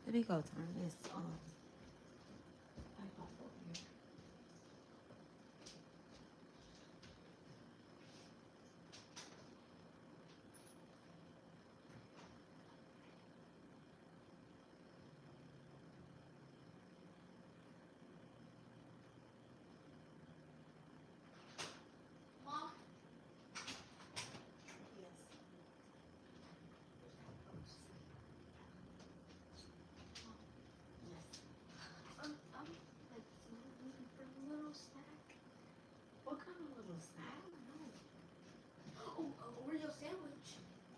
Let me go turn this on.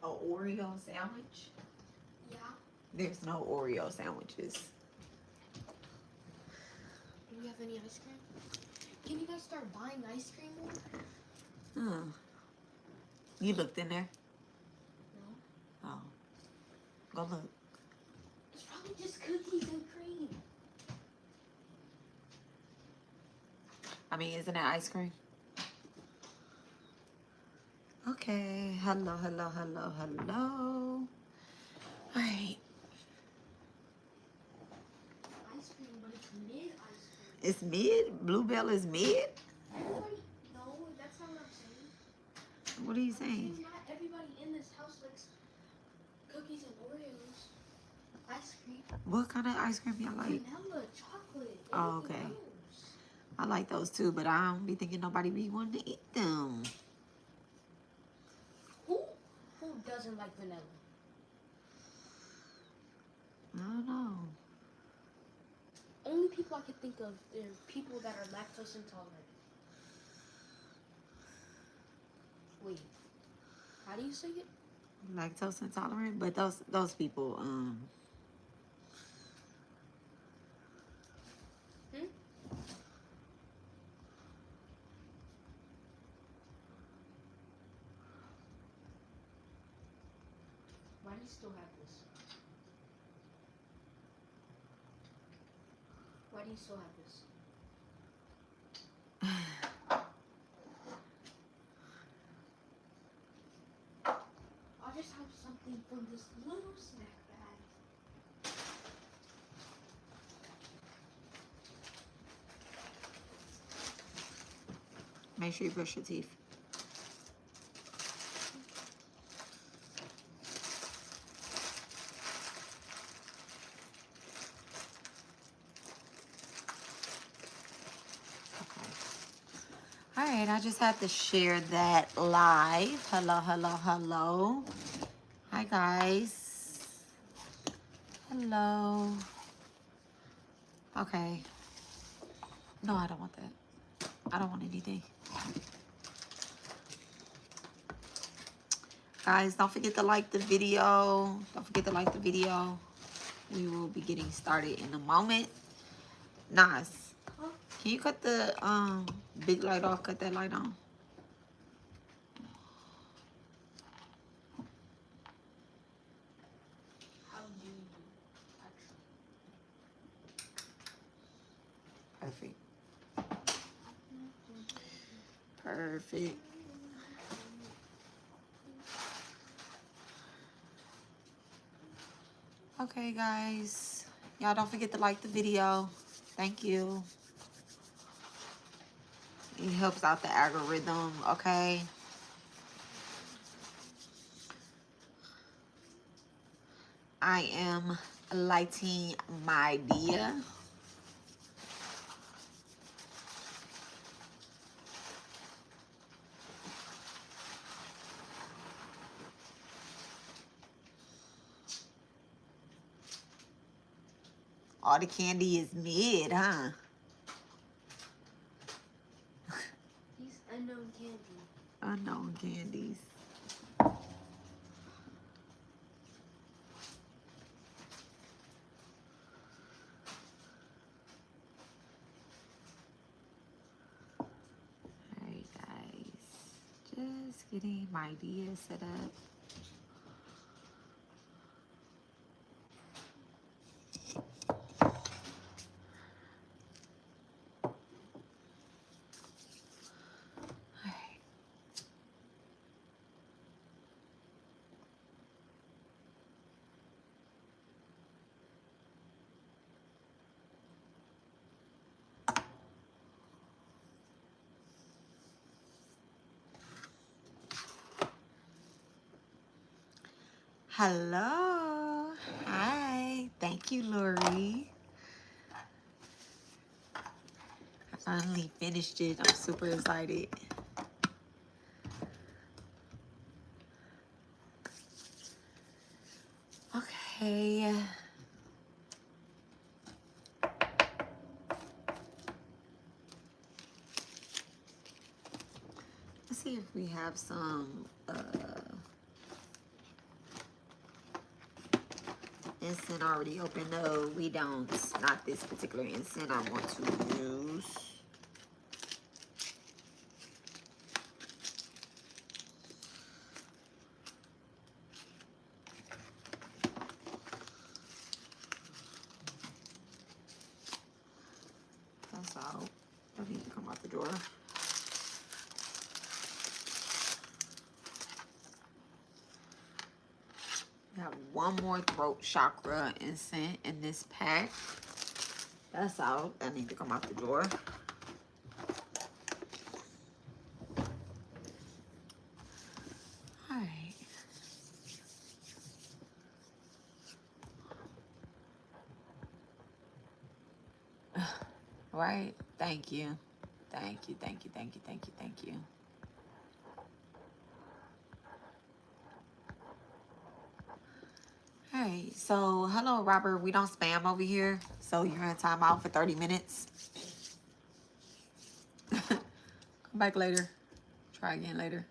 An Oreo sandwich? Yeah. There's no Oreo sandwiches. Do we have any ice cream? Can you guys start buying ice cream more? You looked in there? No. Oh. Go look. It's probably just cookies and cream. I mean, isn't that ice cream? Okay. Hello, hello, hello, hello. All right. Ice cream, but it's mid ice cream. It's mid? Bluebell is mid? Everybody, no, that's not what I'm saying. What are you saying? Not everybody in this house likes cookies and Oreos. Ice cream. What kind of ice cream y'all like? Vanilla, chocolate. Oh, okay. Else. I like those too, but I don't be thinking nobody be wanting to eat them. Who doesn't like vanilla? I don't know. Only people I can think of are people that are lactose intolerant. Wait, how do you say it? Lactose intolerant, but those people, Why do you still have this? Why do you still have this? I'll just have something from this little snack bag. make sure you brush your teeth. All right, I just had to share that live. Hello, hello, hello. Hi, guys. Hello. Okay. No, I don't want that. I don't want anything. Guys, don't forget to like the video. Don't forget to like the video. We will be getting started in a moment. Nas, can you cut the big light off? Cut that light on. How do you actually? Perfect. Perfect. Okay, guys. Y'all don't forget to like the video. Thank you. It helps out the algorithm, okay? I am lighting my dia. All the candy is mid, huh? These unknown candy. Unknown candies. Alright, guys. Just getting my dia set up. Hello. Hi. Thank you, Lori. I finally finished it. I'm super excited. Okay. Let's see if we have some incense already open. No, we don't. Not this particular incense I want to use. That's out. Don't need to come out the door. We have one more throat chakra incense in this pack. That's out. That need to come out the door. All right. Right. Thank you. Thank you. Thank you. Thank you. Thank you. Thank you. All right. So, hello, Robert. We don't spam over here. So, you're in timeout for 30 minutes. Come back later. Try again later.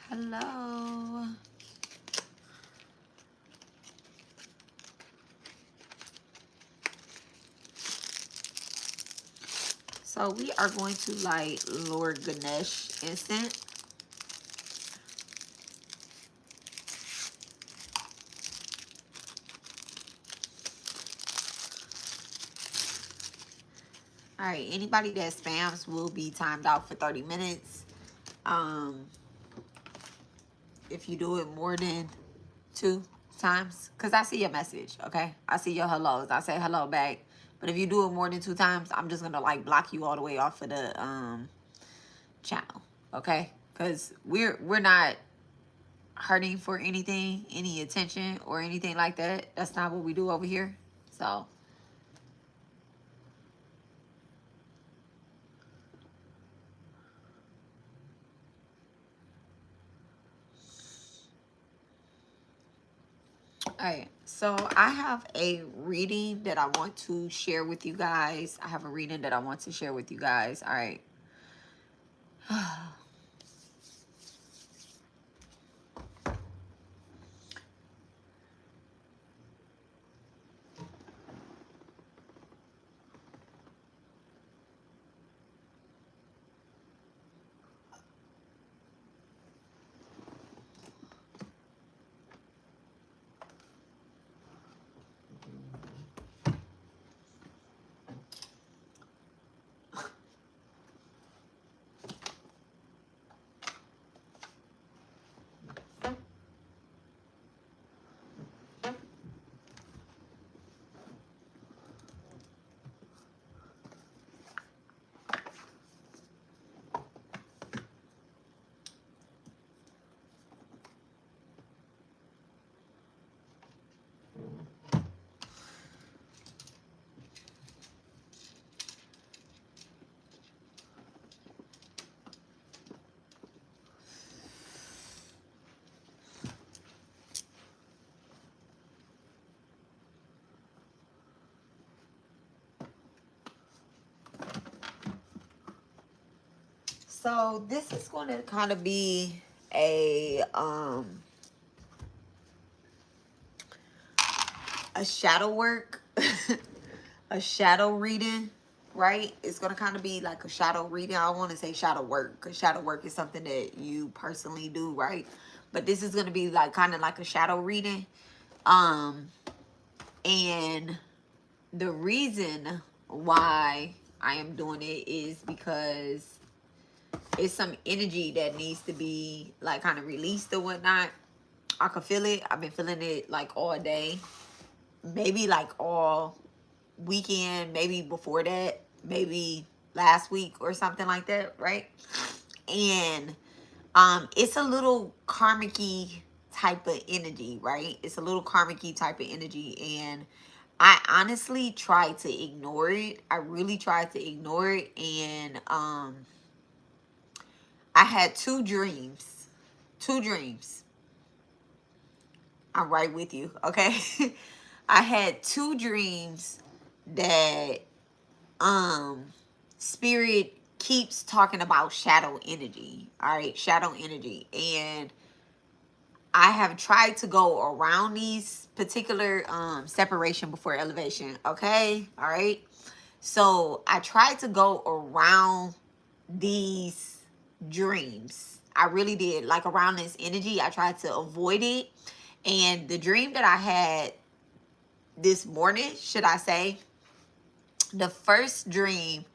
Hello. So we are going to light Lord Ganesh incense. All right, anybody that spams will be timed out for 30 minutes. If you do it more than 2 times, because I see your message, okay? I see your hellos. I say hello back. But if you do it more than 2 times, I'm just gonna like block you all the way off of the channel, okay? Because we're not hurting for anything, any attention or anything like that. That's not what we do over here. So all right, so I have a reading that I want to share with you guys. I have a reading that I want to share with you guys. All right. So this is going to kind of be a shadow work, a shadow reading, right? It's going to kind of be like a shadow reading. I don't want to say shadow work, because shadow work is something that you personally do, right? But this is going to be like kind of like a shadow reading. And the reason why I am doing it is because it's some energy that needs to be like kind of released or whatnot. I can feel it. I've been feeling it like all day, maybe like all weekend, maybe before that, maybe last week or something like that, right? And it's a little karmic-y type of energy, right? It's a little karmic-y type of energy, and I honestly tried to ignore it. I really tried to ignore it, and I had two dreams. Two dreams. I'm right with you, okay? I had two dreams that spirit keeps talking about shadow energy. All right, shadow energy. And I have tried to go around these particular separation before elevation, okay? All right. So I tried to go around these dreams. I really did. Like around this energy, I tried to avoid it. And the dream that I had this morning, should I say, the first dream,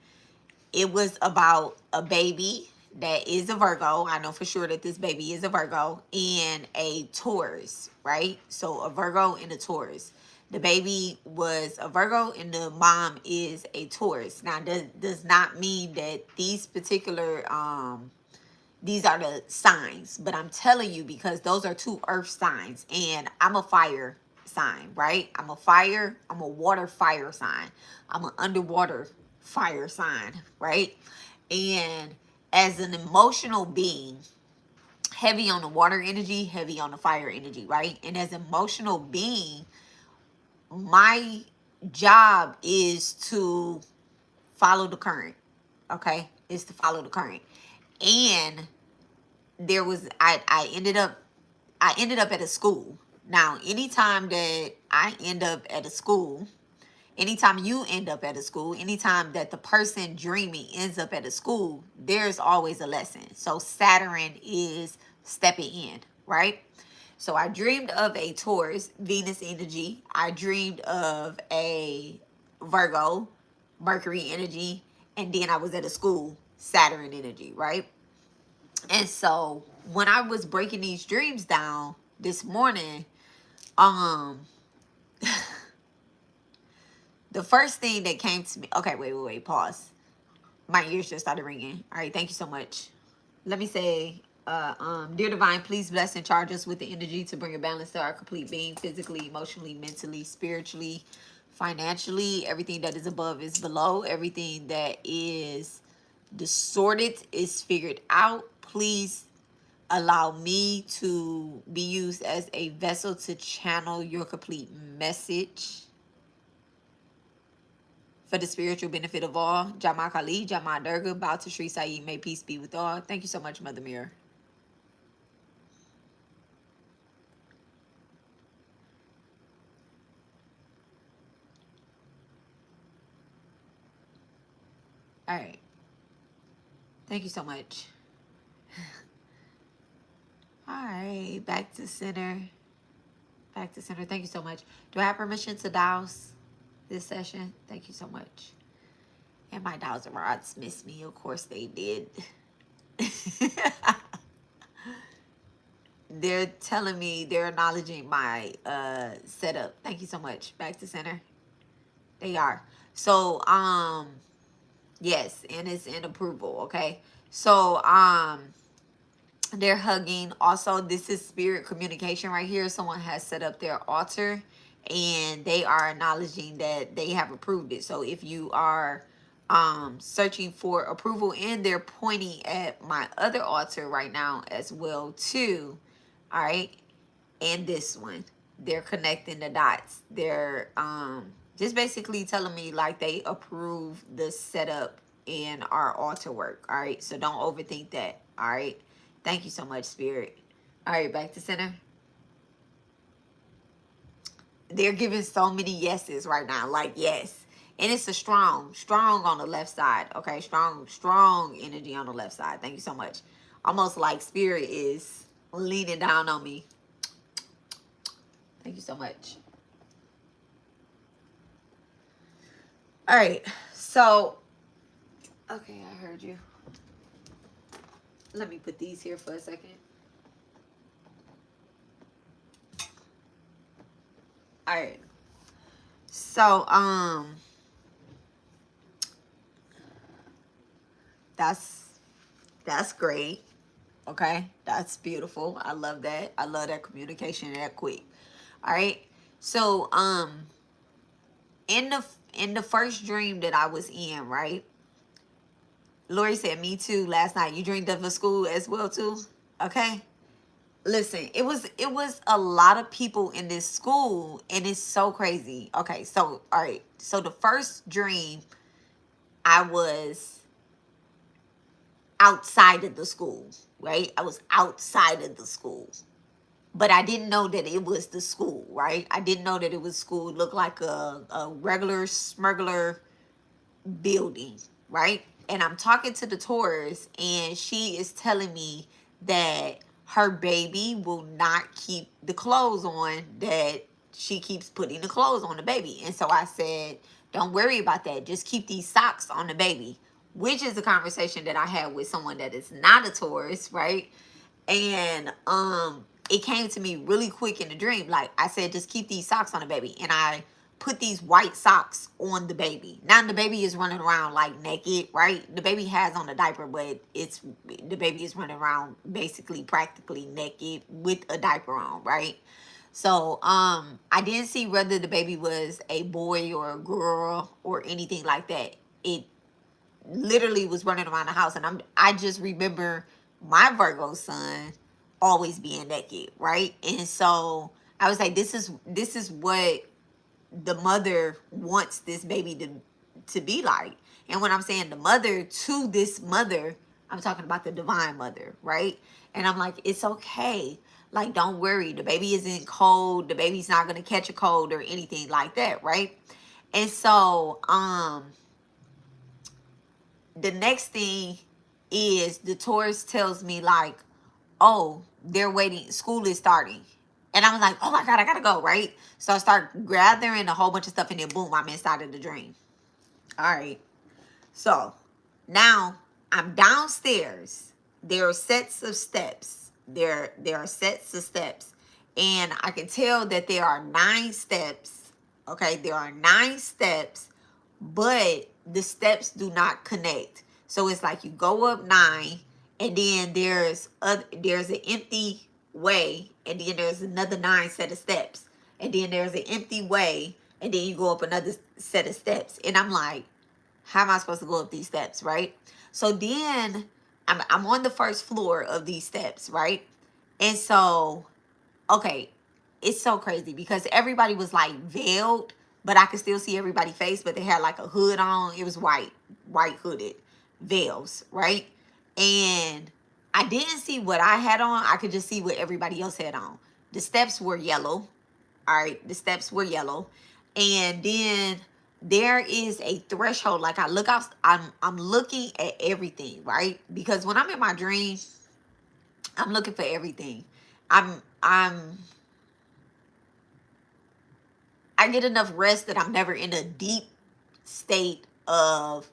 it was about a baby that is a Virgo. I know for sure that this baby is a Virgo, and a Taurus, right? So a Virgo and a Taurus. The baby was a Virgo and the mom is a Taurus. Now, does not mean that these particular these are the signs, but I'm telling you because those are two earth signs, and I'm a fire sign, right? I'm a water fire sign. I'm an underwater fire sign, right? And as an emotional being, heavy on the water energy, heavy on the fire energy, right? And as an emotional being, my job is to follow the current, okay? Is to follow the current. And there was I ended up at a school. Now, anytime that I end up at a school, anytime you end up at a school, anytime that the person dreaming ends up at a school, there's always a lesson. So Saturn is stepping in, right? So I dreamed of a Taurus, Venus energy. I dreamed of a Virgo, Mercury energy. And then I was at a school, Saturn energy, right? And so when I was breaking these dreams down this morning, the first thing that came to me, okay, wait, pause. My ears just started ringing. All right, thank you so much. Let me say, dear divine, please bless and charge us with the energy to bring a balance to our complete being, physically, emotionally, mentally, spiritually, financially. Everything that is above is below. Everything that is distorted is figured out. Please allow me to be used as a vessel to channel your complete message for the spiritual benefit of all. Jama Kali, Jama Durga, bow to Sri Sai, may peace be with all. Thank you so much, Mother Mirror. All right. Thank you so much. All right, back to center. Back to center. Thank you so much. Do I have permission to douse this session? Thank you so much. And my dowser rods missed me. Of course they did. They're telling me, they're acknowledging my setup. Thank you so much. Back to center. They are. So, yes, and it's in approval, okay? So, they're hugging. Also, this is spirit communication right here. Someone has set up their altar and they are acknowledging that they have approved it. So if you are searching for approval, and they're pointing at my other altar right now as well too. All right. And this one, they're connecting the dots. They're just basically telling me like they approve the setup in our altar work. All right. So don't overthink that. All right. Thank you so much, Spirit. All right, back to center. They're giving so many yeses right now. Like, yes. And it's a strong on the left side. Okay, strong energy on the left side. Thank you so much. Almost like Spirit is leaning down on me. Thank you so much. All right, so, okay, I heard you. Let me put these here for a second. All right. So, That's great. Okay, that's beautiful. I love that. I love that communication that quick. All right. So in the first dream that I was in, right? Lori said, "Me too." Last night, you dreamed of a school as well too. Okay. Listen, it was a lot of people in this school, and it's so crazy. Okay, so all right. So the first dream, I was outside of the school, right? I was outside of the school. But I didn't know that it was the school, right? I didn't know that it was school. It looked like a regular smuggler building, right? And I'm talking to the tourist, and she is telling me that her baby will not keep the clothes on that she keeps putting the clothes on the baby. And so I said, don't worry about that. Just keep these socks on the baby, which is a conversation that I had with someone that is not a tourist, right? And it came to me really quick in the dream. Like I said, just keep these socks on the baby. And I put these white socks on the baby. Now the baby is running around like naked, right? The baby has on a diaper, but the baby is running around basically practically naked with a diaper on, right? So I didn't see whether the baby was a boy or a girl or anything like that. It literally was running around the house, and I just remember my Virgo son always being naked, right? And so I was like, this is what the mother wants this baby to be like. And when I'm saying the mother to this mother, I'm talking about the divine mother, right? And I'm like, it's okay. Like, don't worry. The baby isn't cold. The baby's not going to catch a cold or anything like that, right? And so, the next thing is the tourist tells me like, oh, they're waiting, school is starting. And I was like, oh my God, I gotta go, right? So I start gathering a whole bunch of stuff, and then boom, I'm inside of the dream. All right. So now I'm downstairs. There are sets of steps. There are sets of steps. And I can tell that there are 9 steps. Okay, there are 9 steps, but the steps do not connect. So it's like you go up 9, and then there's an empty way, and then there's another 9 set of steps, and then there's an empty way, and then you go up another set of steps. And I'm like, how am I supposed to go up these steps, right? So then I'm on the first floor of these steps, right? And so, okay, it's so crazy because everybody was like veiled, but I could still see everybody's face, but they had like a hood on. It was white hooded veils, right? And I didn't see what I had on. I could just see what everybody else had on. The steps were yellow. All right, the steps were yellow. And then there is a threshold. Like I look out, I'm looking at everything, right? Because when I'm in my dream, I'm looking for everything. I get enough rest that I'm never in a deep state of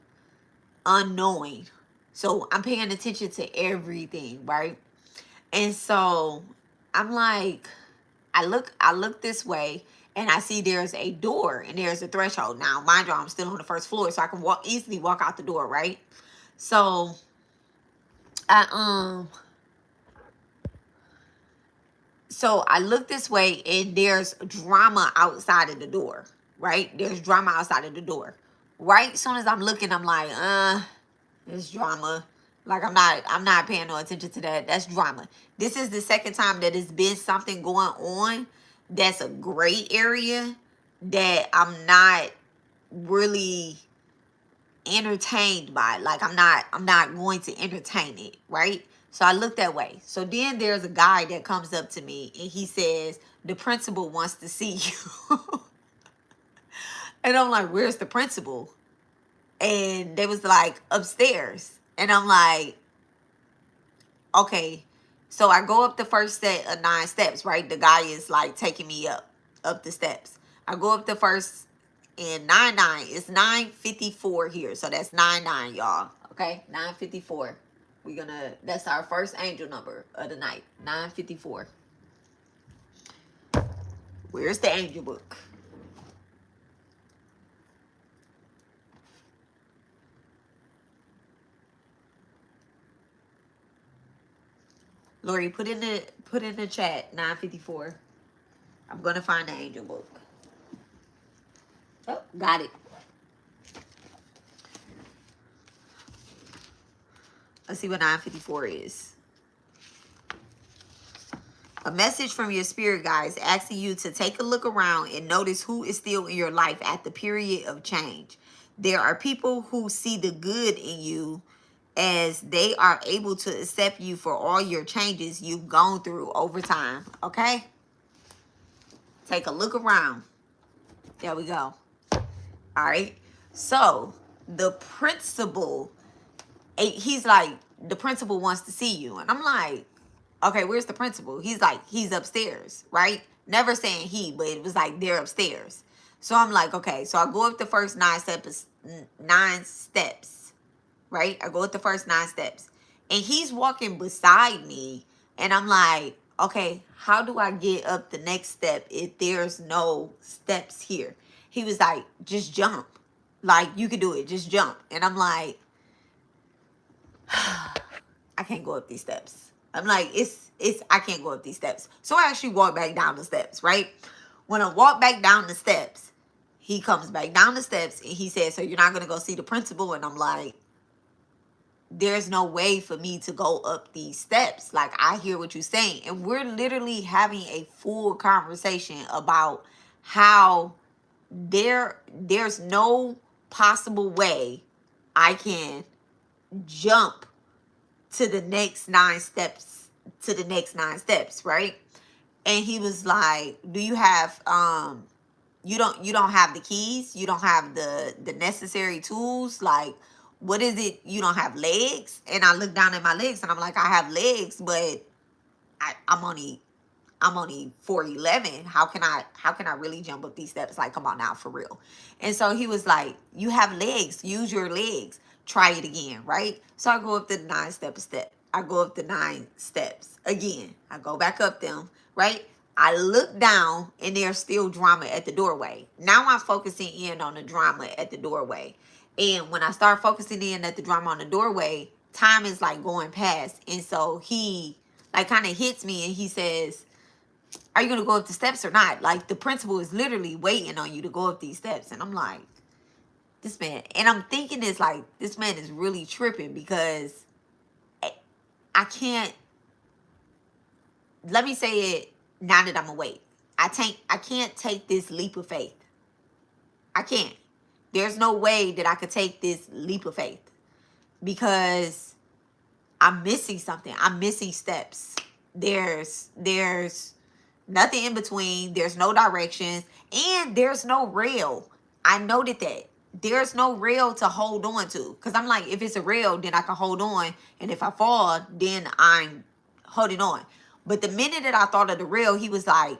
unknowing. So I'm paying attention to everything, right? And so I'm like, I look this way, and I see there's a door and there's a threshold. Now, mind you, I'm still on the first floor, so I can easily walk out the door, right? So I look this way, and there's drama outside of the door, right? There's drama outside of the door. Right as soon as I'm looking, I'm like, there's drama. Like I'm not paying no attention to that. That's drama. This is the second time that it's been something going on that's a gray area that I'm not really entertained by. Like I'm not going to entertain it, right? So I look that way. So then there's a guy that comes up to me, and he says, the principal wants to see you. And I'm like, where's the principal? And they was like, upstairs. And I'm like, okay. So I go up the first set of 9 steps, right? The guy is like taking me up the steps. I go up the first, and 9-9. It's 9:54 here. So that's 9-9, y'all. Okay, 9:54. That's our first angel number of the night. 9:54. Where's the angel book? Lori, put in the chat 954. I'm gonna find the angel book. Oh, got it. Let's see what 954 is. A message from your spirit guides asking you to take a look around and notice who is still in your life at the period of change. There are people who see the good in you as they are able to accept you for all your changes you've gone through over time. Okay? Take a look around. There we go. All right. So the principal, he's like, the principal wants to see you. And I'm like, okay, where's the principal? He's like, he's upstairs, right? Never saying he, but it was like they're upstairs. So I'm like, okay. So I go up the first 9 steps, right? I go up the first 9 steps. And he's walking beside me. And I'm like, okay, how do I get up the next step if there's no steps here? He was like, just jump. Like, you can do it. Just jump. And I'm like, I can't go up these steps. I'm like, I can't go up these steps. So I actually walk back down the steps, right? When I walk back down the steps, he comes back down the steps and he says, so you're not going to go see the principal? And I'm like, there's no way for me to go up these steps. Like, I hear what you're saying. And we're literally having a full conversation about how there's no possible way I can jump to the next 9 steps, right? And he was like, do you have you don't have the keys, you don't have the necessary tools, like, what is it, you don't have legs? And I look down at my legs and I'm like, I have legs, but I'm only 4'11". How can I really jump up these steps? Like, come on now, for real. And so he was like, you have legs, use your legs, try it again, right? So I go up the 9 step. I go up the 9 steps again. I go back up them, right? I look down and there's still drama at the doorway. Now I'm focusing in on the drama at the doorway. And when I start focusing in at the drama on the doorway, time is like going past. And so he like kind of hits me and he says, are you going to go up the steps or not? Like, the principal is literally waiting on you to go up these steps. And I'm like, this man, and I'm thinking it's like, this man is really tripping because I can't, let me say it now that I'm awake. I can't take this leap of faith. I can't. There's no way that I could take this leap of faith because I'm missing something. I'm missing steps. There's nothing in between. There's no directions. And there's no rail. I noted that. There's no rail to hold on to. Because I'm like, if it's a rail, then I can hold on. And if I fall, then I'm holding on. But the minute that I thought of the rail, he was like,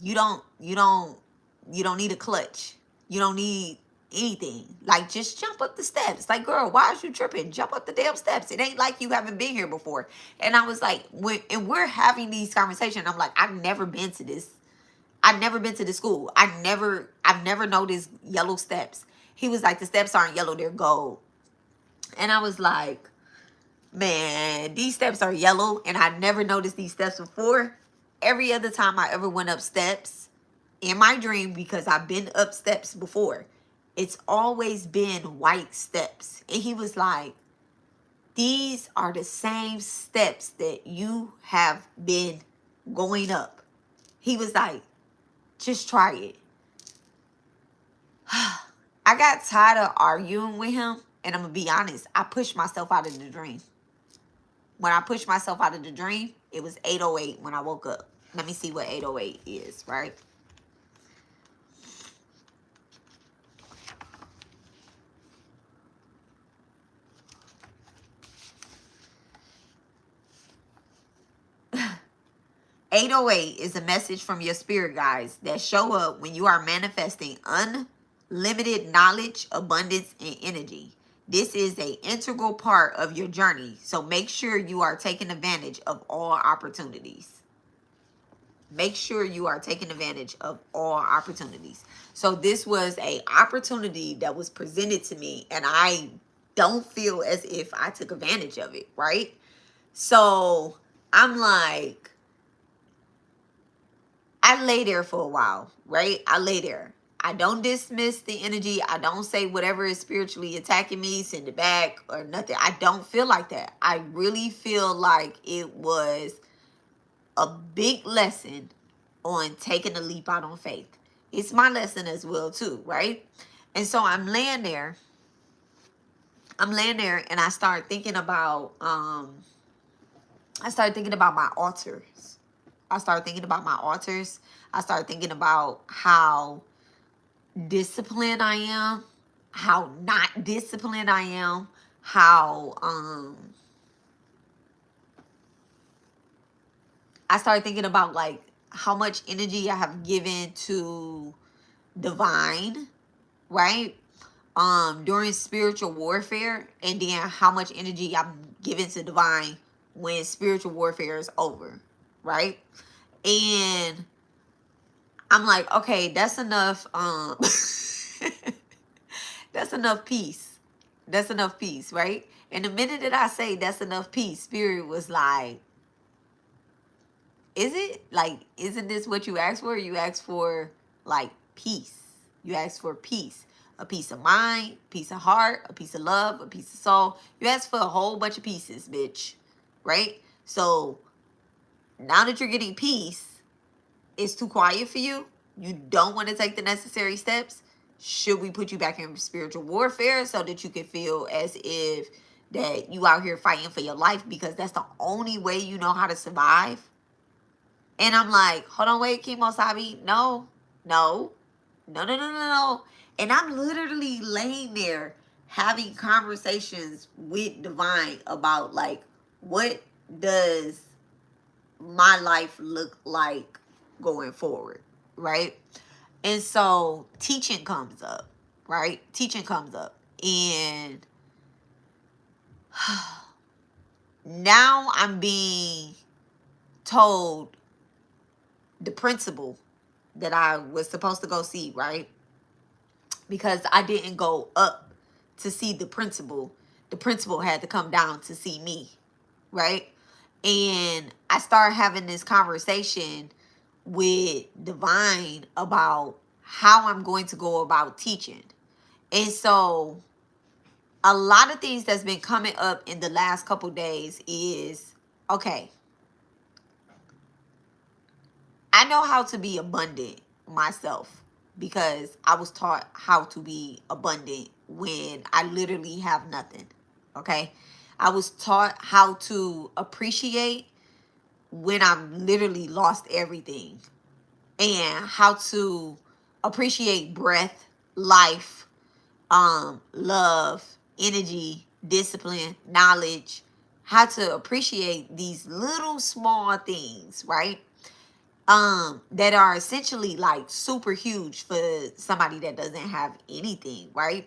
you don't need a clutch. You don't need anything. Like, just jump up the steps. Like, girl, why is you tripping? Jump up the damn steps. It ain't like you haven't been here before. And I was like, we're having these conversations. I'm like, I've never been to this. I've never been to the school. I've never noticed yellow steps. He was like, the steps aren't yellow, they're gold. And I was like, man, these steps are yellow. And I never noticed these steps before. Every other time I ever went up steps in my dream, because I've been up steps before, it's always been white steps. And he was like, these are the same steps that you have been going up. He was like, just try it. I got tired of arguing with him. And I'm going to be honest, I pushed myself out of the dream. When I pushed myself out of the dream, it was 8:08 when I woke up. Let me see what 8:08 is, right? $808 is a message from your spirit guides that show up when you are manifesting unlimited knowledge, abundance, and energy. This is an integral part of your journey, so make sure you are taking advantage of all opportunities. Make sure you are taking advantage of all opportunities. So this was an opportunity that was presented to me, and I don't feel as if I took advantage of it, right? So I'm like, I lay there for a while, right? I lay there. I don't dismiss the energy. I don't say whatever is spiritually attacking me, send it back or nothing. I don't feel like that. I really feel like it was a big lesson on taking a leap out on faith. It's my lesson as well too, right? And so I'm laying there and I start thinking about my altars. I started thinking about my altars. I started thinking about how disciplined I am, how not disciplined I am, how I started thinking about like how much energy I have given to divine, right? During spiritual warfare, and then how much energy I'm giving to divine when spiritual warfare is over, right? And I'm like, okay, that's enough. That's enough peace. That's enough peace, right? And the minute that I say that's enough peace, Spirit was like, is it? Like, isn't this what you asked for? You asked for like peace. You asked for peace. A peace of mind, peace of heart, a peace of love, a peace of soul. You asked for a whole bunch of pieces, bitch. Right? So now that you're getting peace, it's too quiet for you. You don't want to take the necessary steps. Should we put you back in spiritual warfare so that you can feel as if that you out here fighting for your life because that's the only way you know how to survive? And I'm like, hold on, wait, Kimosabi. No. And I'm literally laying there having conversations with Divine about like, what does my life look like going forward, right? And so teaching comes up, right? Teaching comes up. And now I'm being told the principal that I was supposed to go see, right? Because I didn't go up to see the principal. The principal had to come down to see me, right? And I started having this conversation with Divine about how I'm going to go about teaching. And so a lot of things that's been coming up in the last couple days is, okay, I know how to be abundant myself because I was taught how to be abundant when I literally have nothing, okay? I was taught how to appreciate when I've literally lost everything, and how to appreciate breath, life, love, energy, discipline, knowledge, how to appreciate these little small things, right? That are essentially like super huge for somebody that doesn't have anything, right?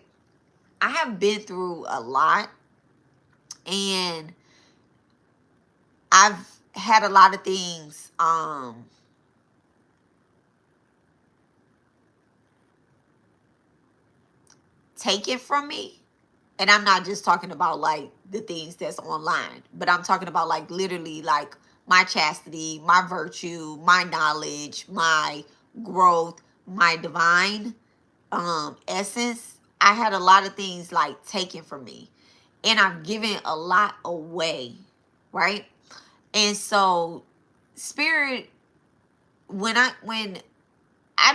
I have been through a lot, and I've had a lot of things taken from me. And I'm not just talking about like the things that's online, but I'm talking about like literally like my chastity, my virtue, my knowledge, my growth, my divine essence. I had a lot of things like taken from me, and I've given a lot away, right? And so Spirit, when I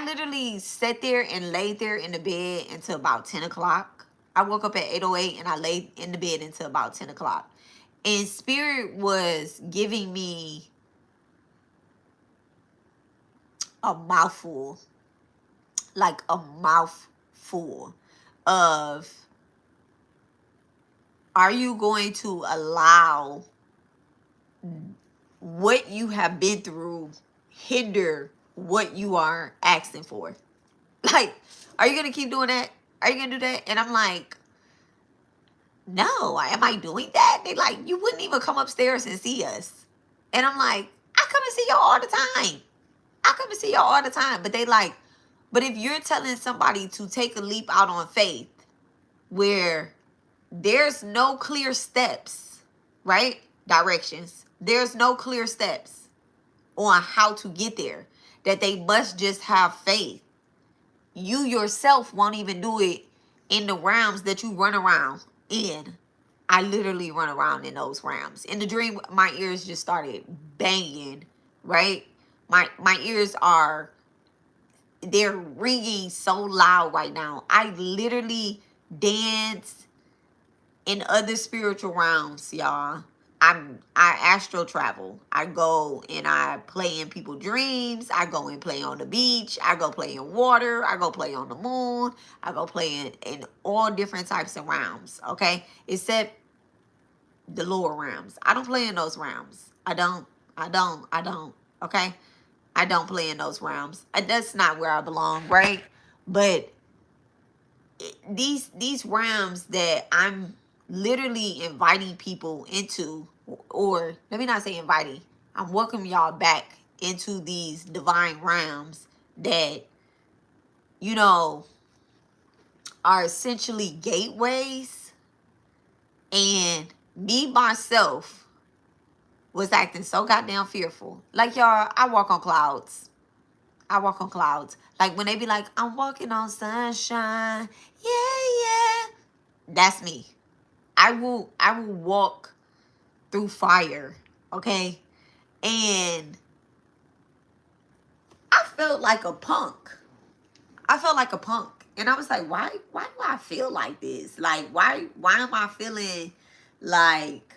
literally sat there and laid there in the bed until about 10 o'clock. I woke up at 8:08 and I laid in the bed until about 10 o'clock. And Spirit was giving me a mouthful, like a mouthful of, are you going to allow what you have been through hinder what you are asking for? Like, are you going to keep doing that? Are you going to do that? And I'm like, no, am I doing that? They like, you wouldn't even come upstairs and see us. And I'm like, I come and see y'all all the time. I come and see y'all all the time. But they like, but if you're telling somebody to take a leap out on faith where there's no clear steps, right? Directions, There's no clear steps on how to get there. That they must just have faith. You yourself won't even do it in the realms that you run around in. I literally run around in those realms. In the dream, my ears just started banging, right? My ears are, they're ringing so loud right now. I literally dance in other spiritual realms, y'all. I astral travel. I go and I play in people's dreams. I go and play on the beach. I go play in water. I go play on the moon. I go play in all different types of realms, okay? Except the lower realms. I don't play in those realms. I don't, okay? I don't play in those realms. That's not where I belong, right? But these realms that I'm literally inviting people into, or let me not say inviting, I'm welcoming y'all back into these divine realms that, you know, are essentially gateways. And me myself was acting so goddamn fearful. Like, y'all, I walk on clouds. I walk on clouds. Like when they be like, I'm walking on sunshine. Yeah. That's me. I will walk through fire. Okay. And I felt like a punk. And I was like, why do I feel like this? Like, why am I feeling like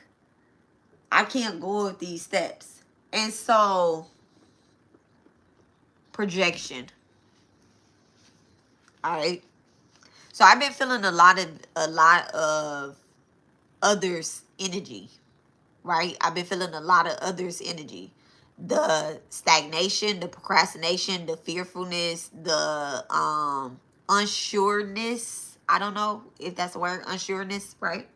I can't go up these steps? And so, projection. All right. So I've been feeling a lot of others' energy, right? I've been feeling a lot of others' energy. The stagnation, the procrastination, the fearfulness, the unsureness. I don't know if that's a word, unsureness, right?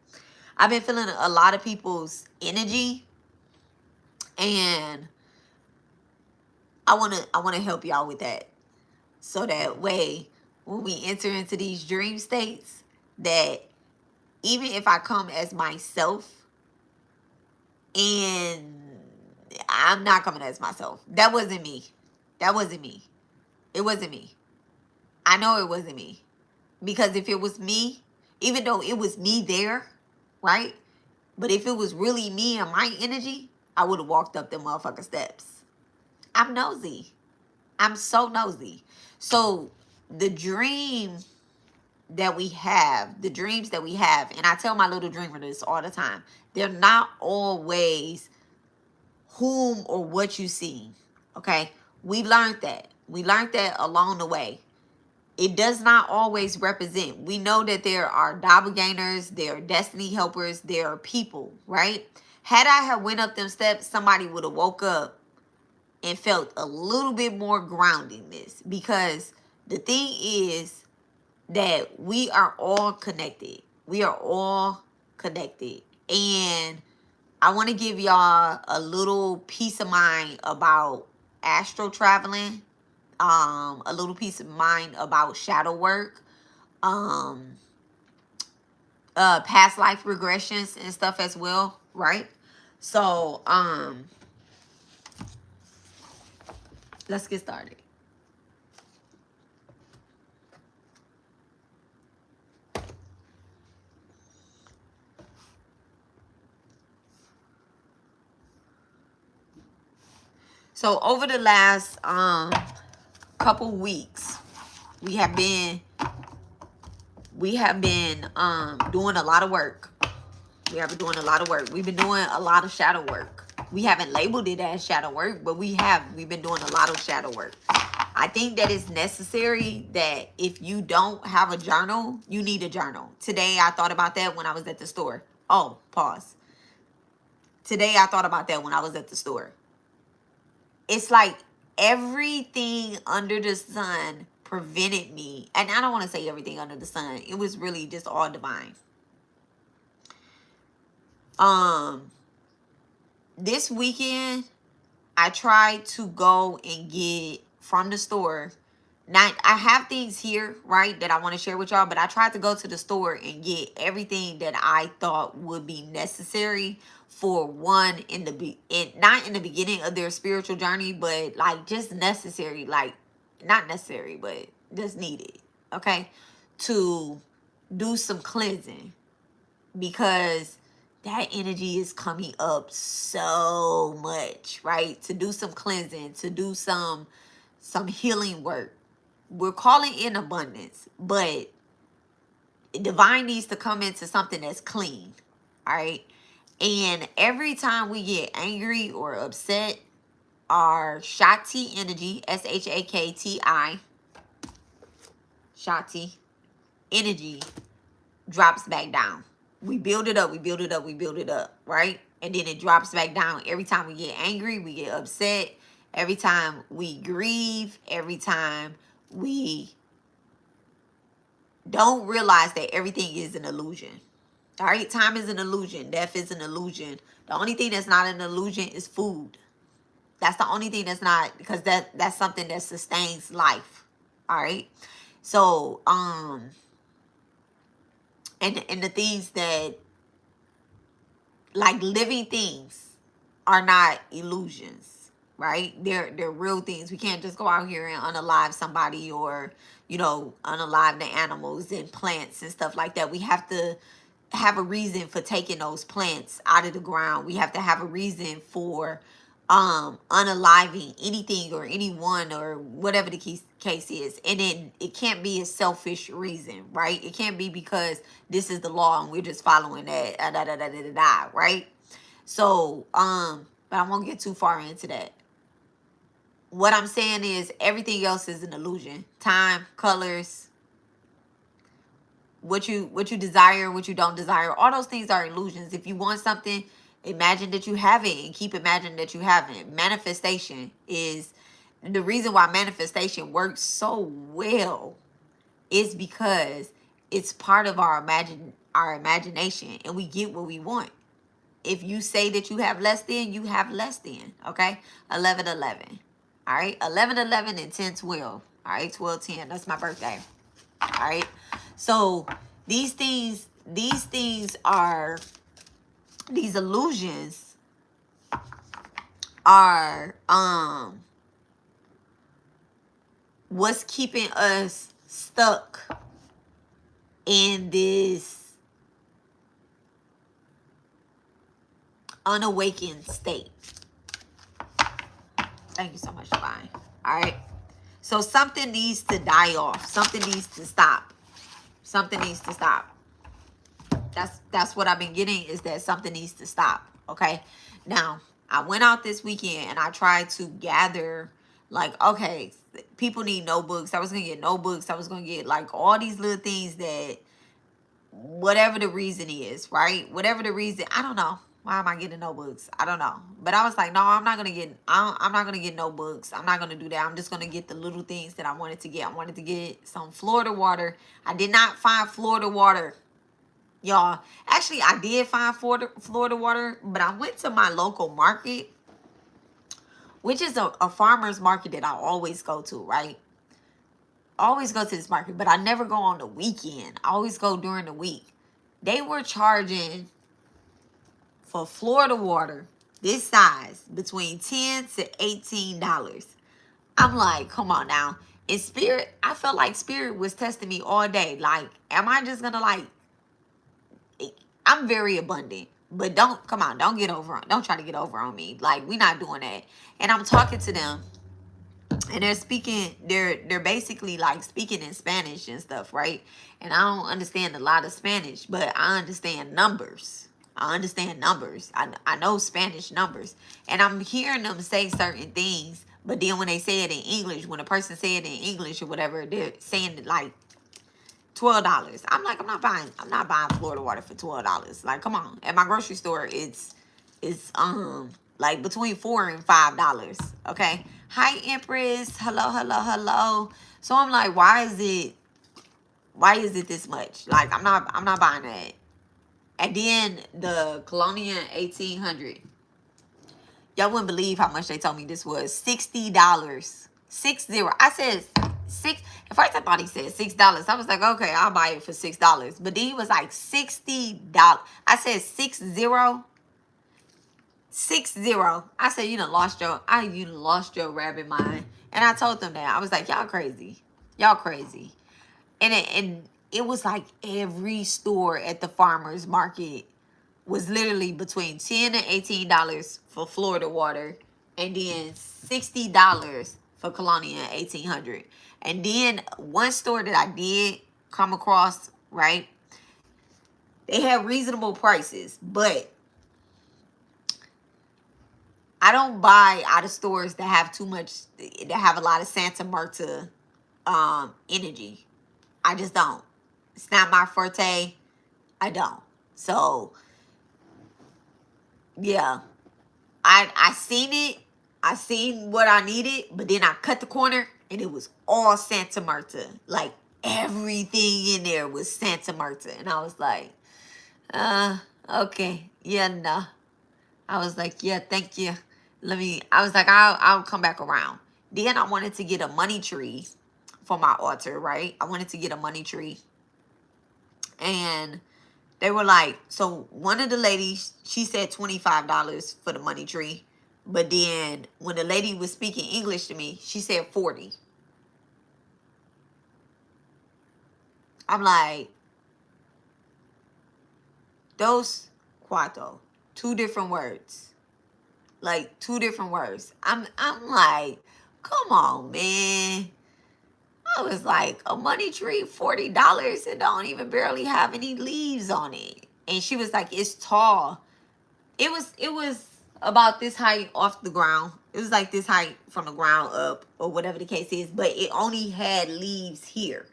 I've been feeling a lot of people's energy, and I wanna help y'all with that. So that way, when we enter into these dream states, that even if I come as myself, and I'm not coming as myself. That wasn't me. It wasn't me. I know it wasn't me. Because if it was me, even though it was me there, right? But if it was really me and my energy, I would have walked up them motherfucking steps. I'm nosy. I'm so nosy. So the dreams that we have, and I tell my little dreamer this all the time, they're not always whom or what you see. Okay? We learned that. We learned that along the way. It does not always represent. We know that there are doppelgangers, there are destiny helpers, there are people, right? Had I have went up them steps, somebody would have woke up and felt a little bit more groundingness, because the thing is that we are all connected. We are all connected. And I want to give y'all a little peace of mind about astral traveling, a little peace of mind about shadow work, past life regressions and stuff as well, right? So, let's get started. So over the last couple weeks, we have been doing a lot of work. We've been doing a lot of shadow work. We haven't labeled it as shadow work, but we've been doing a lot of shadow work. I think that it's necessary that if you don't have a journal, you need a journal. Today I thought about that when I was at the store. Oh, pause. Today I thought about that when I was at the store. It's like everything under the sun prevented me. And I don't want to say everything under the sun. It was really just all divine. This weekend, I tried to go and get from the store Now, I have things here, right, that I want to share with y'all, but I tried to go to the store and get everything that I thought would be necessary for one not in the beginning of their spiritual journey, but like just necessary, like not necessary, but just needed, okay, to do some cleansing, because that energy is coming up so much, right? To do some cleansing, to do some healing work. We're calling in abundance, but divine needs to come into something that's clean, all right? And every time we get angry or upset, our Shakti energy, Shakti, Shakti energy drops back down. We build it up, we build it up, we build it up, right? And then it drops back down every time we get angry, we get upset, every time we grieve, every time we don't realize that everything is an illusion. All right, time is an illusion, death is an illusion. The only thing that's not an illusion is food. That's the only thing that's not, because that's something that sustains life. All right. So, and the things that, like living things, are not illusions, right? They're real things. We can't just go out here and unalive somebody, or, you know, unalive the animals and plants and stuff like that. We have to have a reason for taking those plants out of the ground. We have to have a reason for unaliving anything or anyone or whatever the case is. And then it can't be a selfish reason, right? It can't be because this is the law and we're just following that, right? So but I won't get too far into that. What I'm saying is everything else is an illusion. Time, colors, what you desire, what you don't desire, all those things are illusions. If you want something, imagine that you have it and keep imagining that you have it. Manifestation is the reason why manifestation works so well, is because it's part of our imagination, and we get what we want. If you say that you have less than, you have less than, okay? 11-11. All right, 11-11 and 10-12. All right, 12-10. That's my birthday. All right. So these things are, these illusions are what's keeping us stuck in this unawakened state. Thank you so much, Divine. All right. So something needs to die off. Something needs to stop. Something needs to stop. That's what I've been getting, is that something needs to stop. Okay. Now, I went out this weekend and I tried to gather, like, okay, people need notebooks. I was going to get notebooks. I was going to get like all these little things that, whatever the reason is, right? Whatever the reason, I don't know. Why am I getting notebooks? I don't know. But I was like, no, I'm not going to get notebooks. I'm not going to do that. I'm just going to get the little things that I wanted to get. I wanted to get some Florida water. I did not find Florida water, y'all. Actually, I did find Florida water, but I went to my local market, which is a farmer's market that I always go to, right? I always go to this market, but I never go on the weekend. I always go during the week. They were charging for Florida water this size between $10 to $18. I'm like, come on now. In spirit, I felt like spirit was testing me all day. Like, am I just gonna, like, I'm very abundant, but don't get over, don't try to get over on me. Like, we're not doing that. And I'm talking to them, and they're speaking, they're basically like speaking in Spanish and stuff, right? And I don't understand a lot of Spanish, but I understand numbers. I know Spanish numbers. And I'm hearing them say certain things, but then when they say it in English, when a person say it in English or whatever, they're saying it like $12. I'm like, I'm not buying Florida water for $12. Like, come on. At my grocery store, it's like between $4 and $5. Okay. Hi, Empress. Hello. So I'm like, why is it this much? Like, I'm not buying that. And then the Colonial 1800. Y'all wouldn't believe how much they told me this was. $60. 60. I said At first I thought he said $6. I was like, okay, I'll buy it for $6. But then he was like $60. I said 60. 60. I said, you done lost your rabbit mind. And I told them that. I was like, y'all crazy. Y'all crazy. And it was like every store at the farmer's market was literally between $10 and $18 for Florida water, and then $60 for Colonia 1800. And then one store that I did come across, right? They had reasonable prices, but I don't buy out of stores that have that have a lot of Santa Marta energy. I just don't. It's not my forte. I don't. So yeah, I seen it. I seen what I needed, but then I cut the corner and it was all Santa Marta. Like everything in there was Santa Marta. And I was like, okay. Yeah, no. I was like, yeah, thank you. I was like, I'll come back around. Then I wanted to get a money tree for my altar, right? I wanted to get a money tree. And they were like, so one of the ladies, she said $25 for the money tree. But then when the lady was speaking English to me, she said 40. I'm like, dos cuatro. Two different words. Like two different words. I'm like, come on, man. I was like, a money tree, $40, and don't even barely have any leaves on it. And she was like, it's tall. It was about this height off the ground. It was like this height from the ground up, or whatever the case is, but it only had leaves here.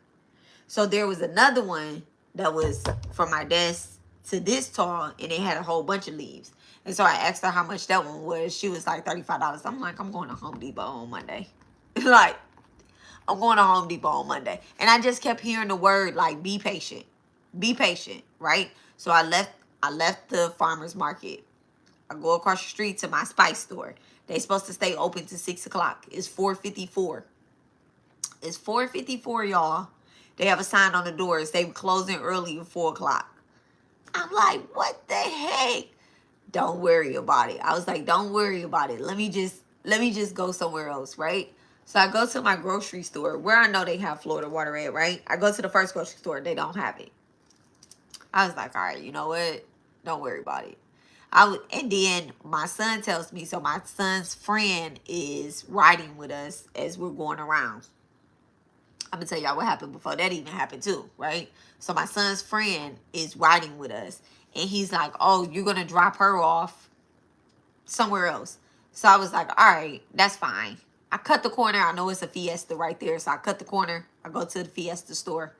So there was another one that was from my desk to this tall, and it had a whole bunch of leaves. And so I asked her how much that one was. She was like $35. I'm like, I'm going to Home Depot on Monday. Like, I'm going to Home Depot on Monday. And I just kept hearing the word, like, be patient. Be patient, right? So I left the farmer's market. I go across the street to my spice store. They supposed to stay open to 6 o'clock. It's 4:54. It's 4:54, y'all. They have a sign on the doors. They closing early at 4 o'clock. I'm like, what the heck? Don't worry about it. I was like, don't worry about it. Let me just go somewhere else, right? So I go to my grocery store where I know they have Florida water at, right? I go to the first grocery store. They don't have it. I was like, all right, you know what? Don't worry about it. And then my son tells me, so my son's friend is riding with us as we're going around. I'm going to tell y'all what happened before that even happened too, right? So my son's friend is riding with us. And he's like, oh, you're going to drop her off somewhere else. So I was like, all right, that's fine. I cut the corner. I know it's a Fiesta right there. So I cut the corner. I go to the Fiesta store.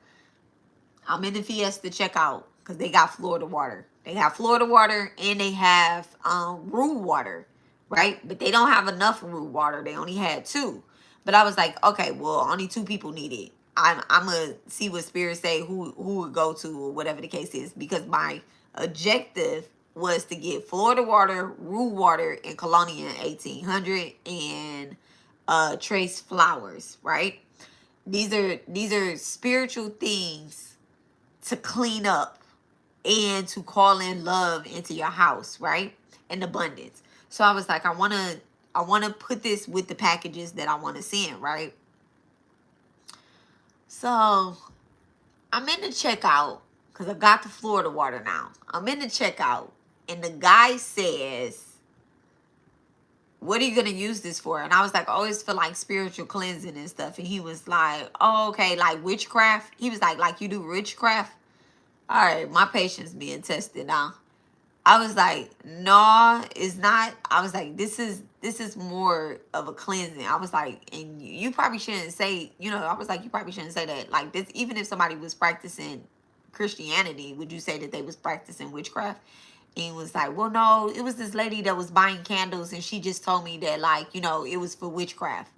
I'm in the Fiesta checkout because they got Florida water. They have Florida water and they have Rue water, right? But they don't have enough Rue water. They only had 2. But I was like, okay, well, only 2 people need it. I'm going to see what spirits say who would go to or whatever the case is. Because my objective was to get Florida water, Rue water, and Colonia 1800 and trace flowers, right? These are spiritual things to clean up and to call in love into your house, right? And abundance. So I was like, I want to put this with the packages that I want to send, right? So I'm in the checkout because I got the Florida water now. I'm in the checkout and the guy says, what are you going to use this for? And I was like, oh, it's for like spiritual cleansing and stuff. And he was like, oh, okay, like witchcraft. He was like you do witchcraft? All right, my patience being tested now. I was like, no, it's not. I was like, this is more of a cleansing. I was like, and you probably shouldn't say, I was like, you probably shouldn't say that. Like this, even if somebody was practicing Christianity, would you say that they was practicing witchcraft? And he was like, well, no, it was this lady that was buying candles and she just told me that, like, it was for witchcraft.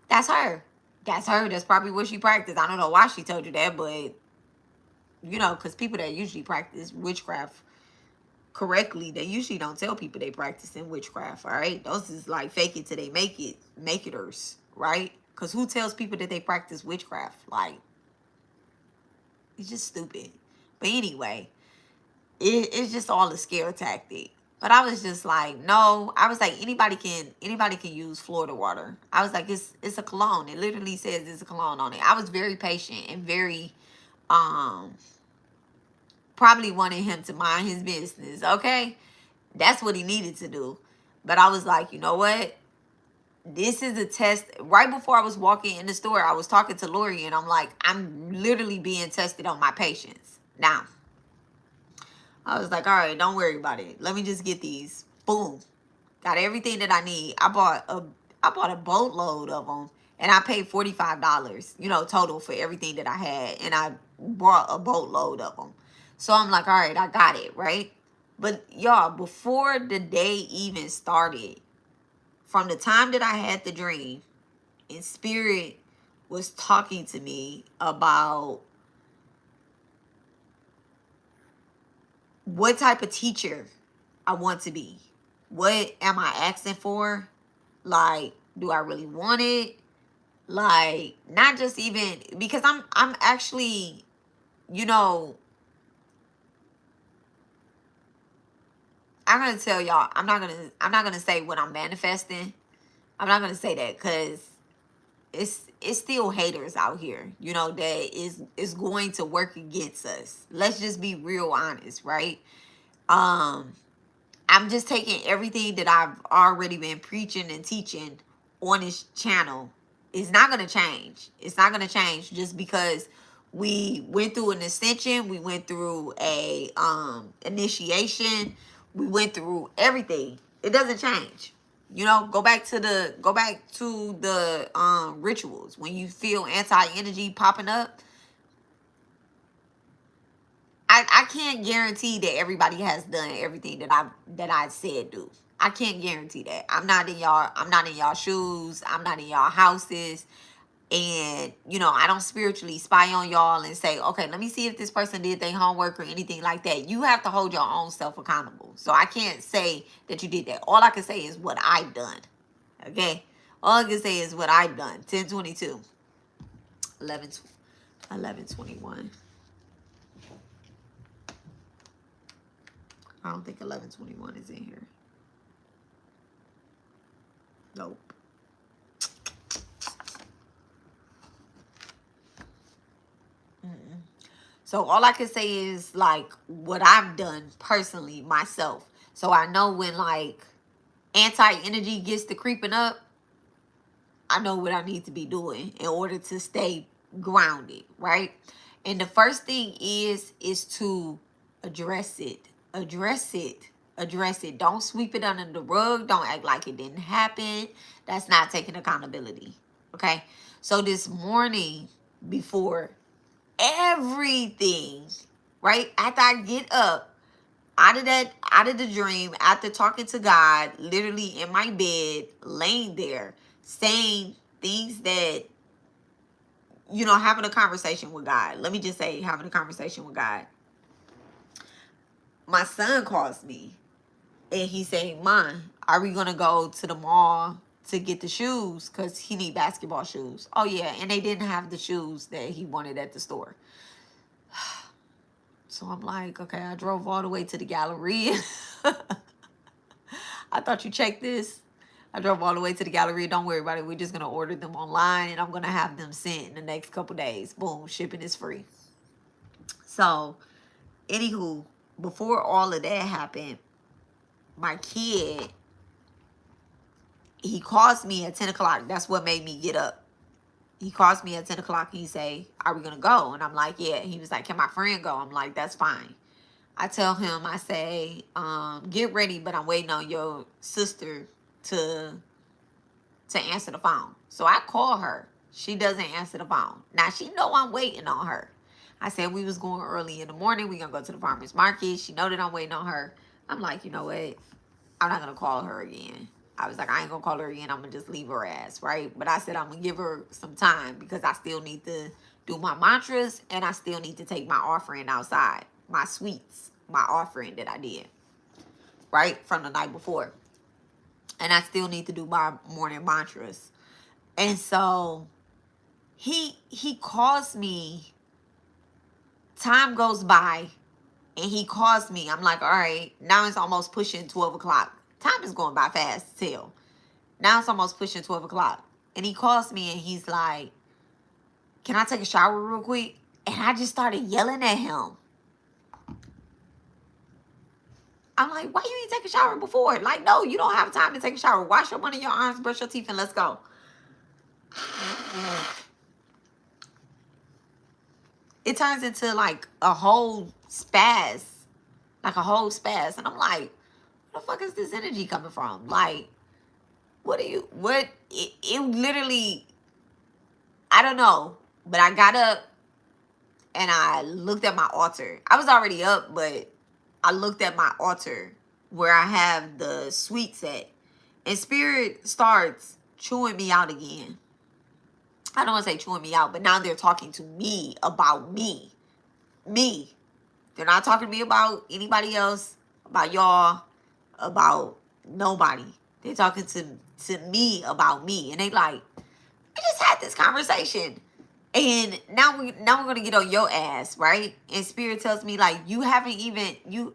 That's her. That's her. That's probably what she practiced. I don't know why she told you that, but because people that usually practice witchcraft correctly, they usually don't tell people they practice in witchcraft, all right? Those is like fake it till they make it, make-iters, right? Because who tells people that they practice witchcraft? Like, it's just stupid. But anyway, it's just all a scare tactic. But I was just like, no. I was like, anybody can use Florida water. I was like, it's a cologne. It literally says it's a cologne on it. I was very patient and very probably wanted him to mind his business. Okay, that's what he needed to do. But I was like, you know what? This is a test. Right before I was walking in the store, I was talking to Lori, and I'm like, I'm literally being tested on my patience now. I was like, all right, don't worry about it. Let me just get these. Boom. Got everything that I need. I bought a boatload of them, and I paid $45, total for everything that I had, and I bought a boatload of them. So I'm like, all right, I got it, right? But y'all, before the day even started, from the time that I had the dream, and Spirit was talking to me about what type of teacher I want to be. What am I asking for? Like, do I really want it? Like, not just even because I'm actually, I'm gonna tell y'all, I'm not gonna say what I'm manifesting. I'm not gonna say that because it's still haters out here, that is going to work against us. Let's just be real honest, right? I'm just taking everything that I've already been preaching and teaching on this channel. It's not going to change. It's not going to change just because we went through an ascension. We went through a initiation. We went through everything. It doesn't change. Go back to the rituals. When you feel anti-energy popping up, I can't guarantee that everybody has done everything that I said do. I can't guarantee that. I'm not in y'all shoes. I'm not in y'all houses. And, I don't spiritually spy on y'all and say, okay, let me see if this person did their homework or anything like that. You have to hold your own self accountable. So I can't say that you did that. All I can say is what I've done. Okay? All I can say is what I've done. 10/22. 11/21. I don't think 11/21 is in here. Nope. So all I can say is like what I've done personally myself. So I know when like anti-energy gets to creeping up, I know what I need to be doing in order to stay grounded, right? And the first thing is to address it. Address it. Address it. Don't sweep it under the rug. Don't act like it didn't happen. That's not taking accountability. Okay? So this morning, before everything, right? After I get up out of the dream, after talking to God, literally in my bed, laying there, saying things that, having a conversation with God. Let me just say, having a conversation with God. My son calls me and he saying, "Mom, are we gonna go to the mall to get the shoes? Cause he need basketball shoes." Oh yeah, and they didn't have the shoes that he wanted at the store. So I'm like, okay, I drove all the way to the Galleria. I thought you checked this. I drove all the way to the Galleria. Don't worry about it. We're just going to order them online, and I'm going to have them sent in the next couple days. Boom, shipping is free. So, anywho, before all of that happened, my kid, he calls me at 10 o'clock. That's what made me get up. He calls me at 10 o'clock. He say, "Are we going to go?" And I'm like, "Yeah." He was like, "Can my friend go?" I'm like, "That's fine." I tell him, I say, "Get ready, but I'm waiting on your sister to answer the phone." So I call her. She doesn't answer the phone. Now she know I'm waiting on her. I said we was going early in the morning. We gonna go to the farmer's market. She know that I'm waiting on her. I'm like, you know what? I'm not gonna call her again. I was like, I ain't gonna call her again. I'm gonna just leave her ass, right? But I said I'm gonna give her some time because I still need to do my mantras and I still need to take my offering outside. My sweets, my offering that I did, right? From the night before. And I still need to do my morning mantras. And so he calls me. Time goes by and he calls me. I'm like, all right, now it's almost pushing 12 o'clock. Time is going by fast still. Now it's almost pushing 12 o'clock. And he calls me and he's like, can I take a shower real quick? And I just started yelling at him. I'm like, why you ain't take a shower before? Like, no, you don't have time to take a shower. Wash your one of your arms, brush your teeth, and let's go. It turns into like a whole spaz. Like a whole spaz. And I'm like, where the fuck is this energy coming from? Like, it literally, I don't know. But I got up and I looked at my altar. I was already up, but I looked at my altar where I have the sweets at. And spirit starts chewing me out again. I don't want to say chewing me out, but now they're talking to me about me. Me. They're not talking to me about anybody else, about y'all, about nobody. They're talking to me about me. And they like, we just had this conversation. And now we're going to get on your ass, right? And spirit tells me, like, you haven't even, you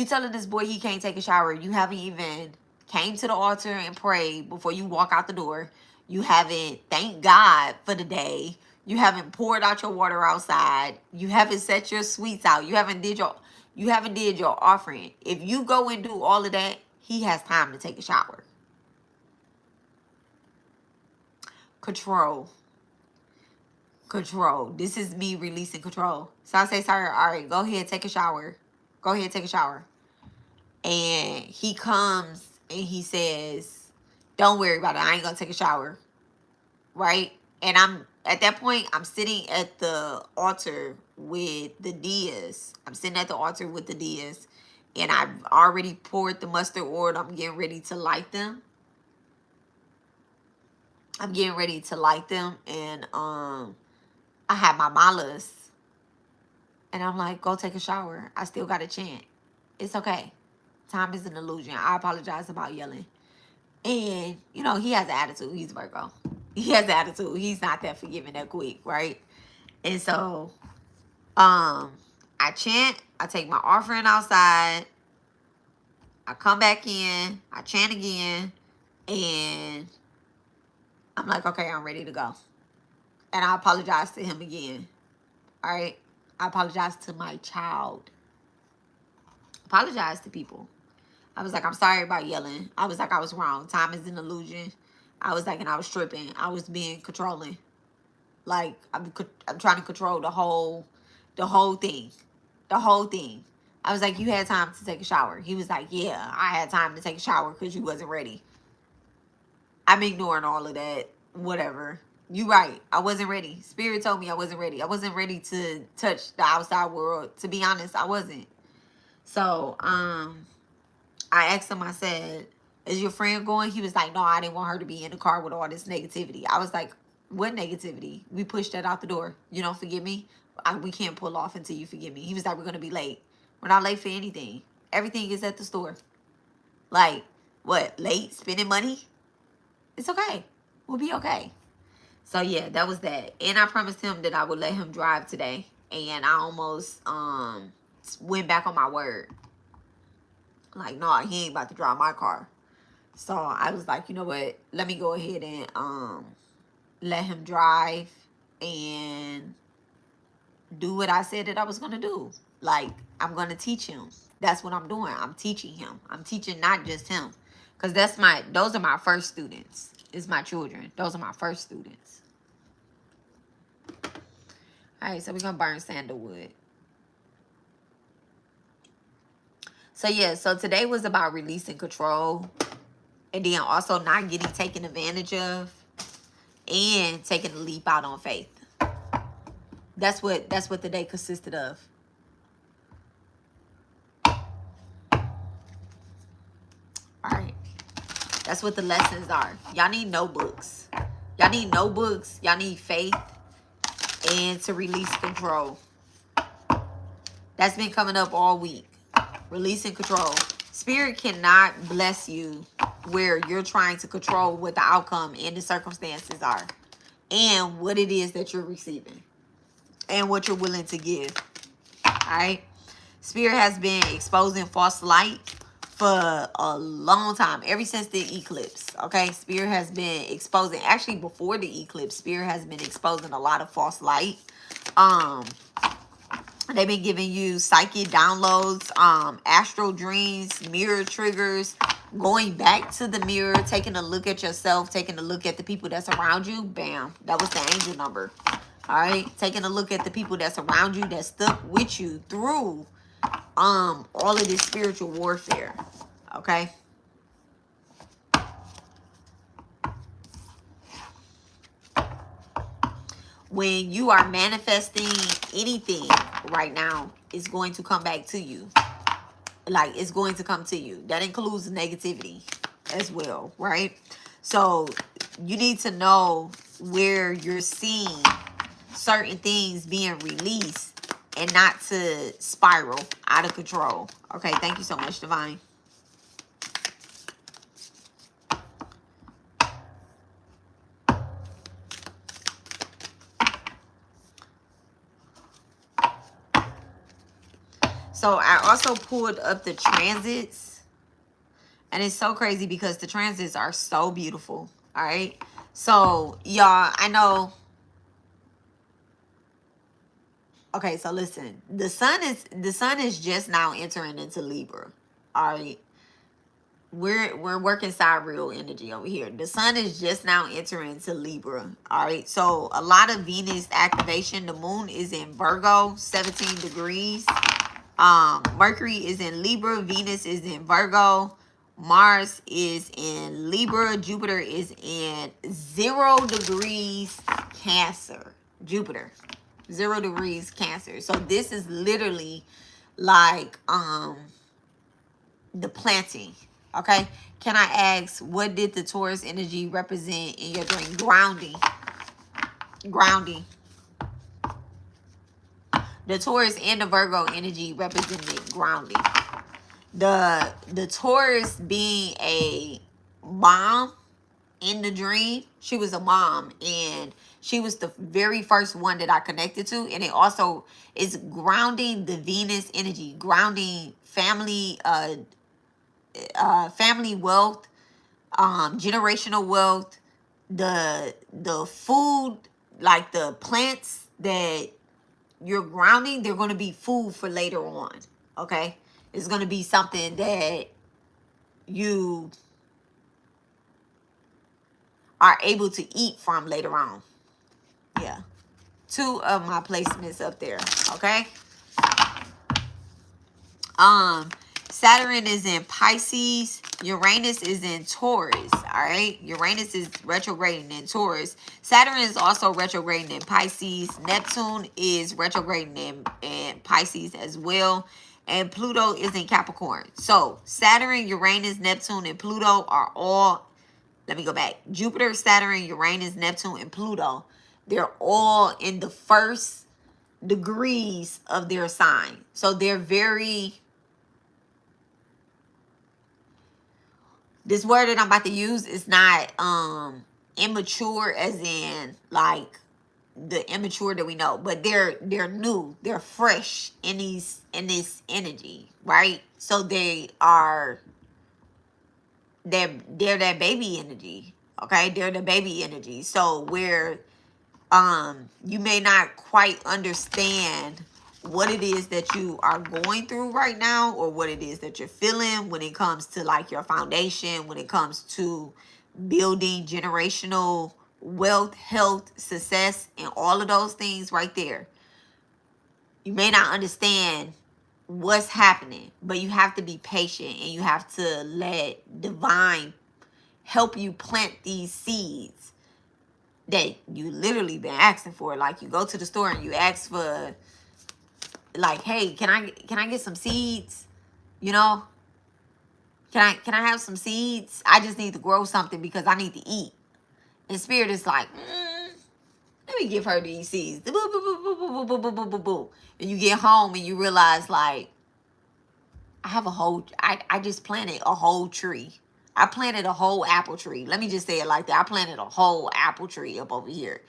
telling this boy he can't take a shower. You haven't even came to the altar and prayed before you walk out the door. You haven't thanked God for the day. You haven't poured out your water outside. You haven't set your sweets out. You haven't did your offering. If you go and do all of that, he has time to take a shower. Control. This is me releasing control. So I say, sir, all right, go ahead, take a shower. Go ahead, take a shower. And he comes and he says, don't worry about it. I ain't going to take a shower. Right? And at that point, I'm sitting at the altar with the diyas. I'm sitting at the altar with the diyas. And I've already poured the mustard oil. I'm getting ready to light them. And I have my malas. And I'm like, go take a shower. I still got to chant. It's okay. Time is an illusion. I apologize about yelling. And, you know, he has an attitude. He's Virgo. He has an attitude. He's not that forgiving that quick, right? And so, I chant. I take my offering outside. I come back in. I chant again. And I'm like, okay, I'm ready to go. And I apologize to him again. All right? I apologize to my child. Apologize to people. I was like, I'm sorry about yelling. I was like, I was wrong. Time is an illusion. I was like, and I was tripping. I was being controlling. Like, I'm trying to control the whole thing. The whole thing. I was like, you had time to take a shower. He was like, yeah, I had time to take a shower because you wasn't ready. I'm ignoring all of that. Whatever. You right. I wasn't ready. Spirit told me I wasn't ready. I wasn't ready to touch the outside world. To be honest, I wasn't. So, I asked him, I said, is your friend going? He was like, no, I didn't want her to be in the car with all this negativity. I was like, what negativity? We pushed that out the door. You don't forgive me? We can't pull off until you forgive me. He was like, we're going to be late. We're not late for anything. Everything is at the store. Like, what? Late? Spending money? It's okay. We'll be okay. So, yeah, that was that. And I promised him that I would let him drive today. And I almost went back on my word. Like, no, he ain't about to drive my car. So I was like, you know what? Let me go ahead and let him drive and do what I said that I was going to do. Like, I'm going to teach him. That's what I'm doing. I'm teaching him. I'm teaching not just him. Because those are my first students. It's my children. Those are my first students. All right, so we're going to burn sandalwood. So, yeah, so today was about releasing control. And then also not getting taken advantage of. And taking a leap out on faith. That's what the day consisted of. Alright. That's what the lessons are. Y'all need notebooks. Y'all need notebooks. Y'all need faith. And to release control. That's been coming up all week. Releasing control. Spirit cannot bless you where you're trying to control what the outcome and the circumstances are, and what it is that you're receiving, and what you're willing to give. All right. Spirit has been exposing false light for a long time, ever since the eclipse. Okay. Spirit has been exposing, actually before the eclipse, Spirit has been exposing a lot of false light. They've been giving you psychic downloads, astral dreams, mirror triggers, going back to the mirror, taking a look at yourself, taking a look at the people that's around you. Bam. That was the angel number. All right. Taking a look at the people that's around you, that stuck with you through all of this spiritual warfare. Okay. When you are manifesting anything right now, it's going to come back to you. Like, it's going to come to you. That includes negativity as well, right? So you need to know where you're seeing certain things being released and not to spiral out of control. Okay, thank you so much, Divine. So I also pulled up the transits. And it's so crazy because the transits are so beautiful. All right. So y'all, I know. Okay, so listen. The sun is just now entering into Libra. All right. We're working sidereal energy over here. The sun is just now entering into Libra. All right. So a lot of Venus activation. The moon is in Virgo, 17 degrees. Mercury is in Libra, Venus is in Virgo, Mars is in Libra, Jupiter is in 0 degrees Cancer. Jupiter, 0 degrees Cancer. So this is literally like the planting. Okay. Can I ask, what did the Taurus energy represent in your dream? Grounding. Grounding. The Taurus and the Virgo energy represented grounding. The Taurus being a mom in the dream. She was a mom, and she was the very first one that I connected to. And it also is grounding the Venus energy, grounding family, family wealth, generational wealth, the food, like the plants that you're grounding, they're going to be food for later on. Okay. It's going to be something that you are able to eat from later on. Yeah. 2 of my placements up there. Okay. Saturn is in Pisces. Uranus is in Taurus. All right. Uranus is retrograding in Taurus. Saturn is also retrograding in Pisces. Neptune is retrograding in Pisces as well. And Pluto is in Capricorn. So Saturn, Uranus, Neptune, and Pluto are all, let me go back. Jupiter, Saturn, Uranus, Neptune, and Pluto. They're all in the first degrees of their sign. So they're very, this word that I'm about to use is not immature as in like the immature that we know, but they're new, they're fresh in this energy, right? So they're that baby energy. Okay, they're the baby energy. So where you may not quite understand what it is that you are going through right now, or what it is that you're feeling when it comes to like your foundation, when it comes to building generational wealth, health, success, and all of those things right there. You may not understand what's happening, but you have to be patient, and you have to let divine help you plant these seeds that you literally been asking for. Like, you go to the store and you ask for, like, hey, can I get some seeds? You know, can I have some seeds? I just need to grow something because I need to eat. And Spirit is like, let me give her these seeds. Boo, boo, boo, boo, boo, boo, boo, boo, boo, boo. And you get home and you realize, like, I have a whole, I just planted a whole tree. I planted a whole apple tree. Let me just say it like that. I planted a whole apple tree up over here.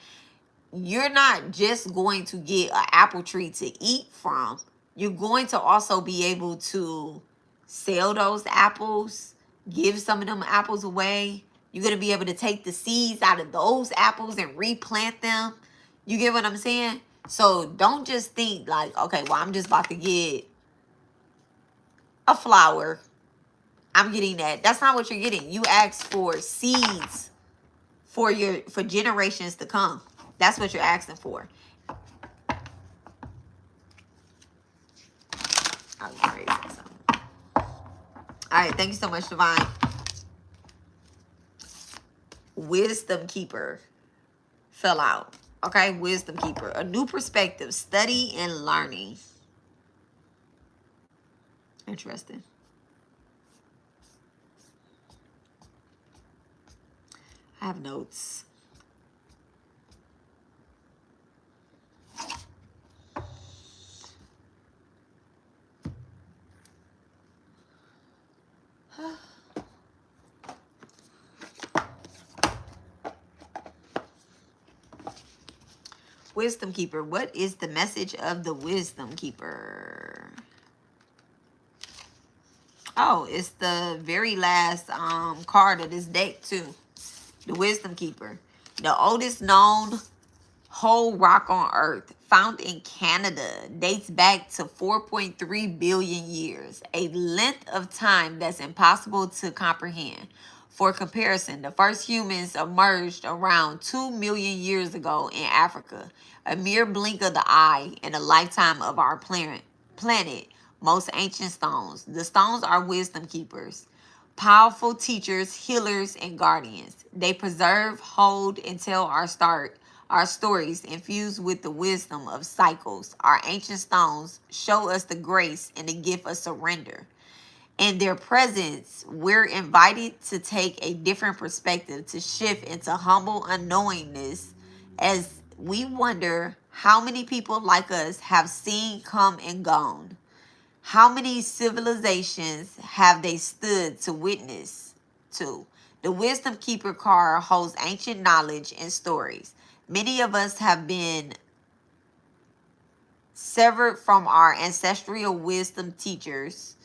You're not just going to get an apple tree to eat from. You're going to also be able to sell those apples, give some of them apples away. You're going to be able to take the seeds out of those apples and replant them. You get what I'm saying? So don't just think like, okay, well, I'm just about to get a flower. I'm getting that. That's not what you're getting. You asked for seeds for generations to come. That's what you're asking for. All right, thank you so much, Divine. Wisdom Keeper fell out. Okay, Wisdom Keeper. A new perspective, study and learning. Interesting. I have notes. Wisdom Keeper. What is the message of the Wisdom Keeper? Oh, it's the very last card of this deck too. The Wisdom Keeper. The oldest known whole rock on Earth, found in Canada, dates back to 4.3 billion years, a length of time that's impossible to comprehend. For comparison, the first humans emerged around 2 million years ago in Africa, a mere blink of the eye in a lifetime of our planet. Most ancient stones. The stones are wisdom keepers, powerful teachers, healers, and guardians. They preserve, hold, and tell our stories infused with the wisdom of cycles. Our ancient stones show us the grace and the gift of surrender. In their presence, we're invited to take a different perspective, to shift into humble unknowingness as we wonder how many people like us have seen, come, and gone. How many civilizations have they stood to witness to? The Wisdom Keeper card holds ancient knowledge and stories. Many of us have been severed from our ancestral wisdom teachings,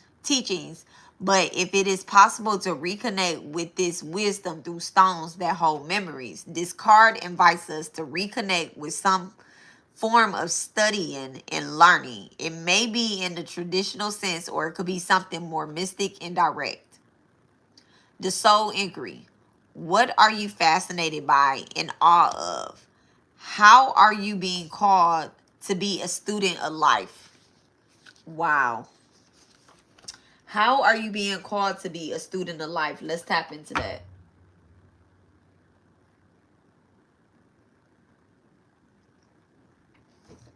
but if it is possible to reconnect with this wisdom through stones that hold memories, this card invites us to reconnect with some form of studying and learning. It may be in the traditional sense, or it could be something more mystic and direct. The soul inquiry. What are you fascinated by, in awe of? How are you being called to be a student of life? Wow. How are you being called to be a student of life? Let's tap into that.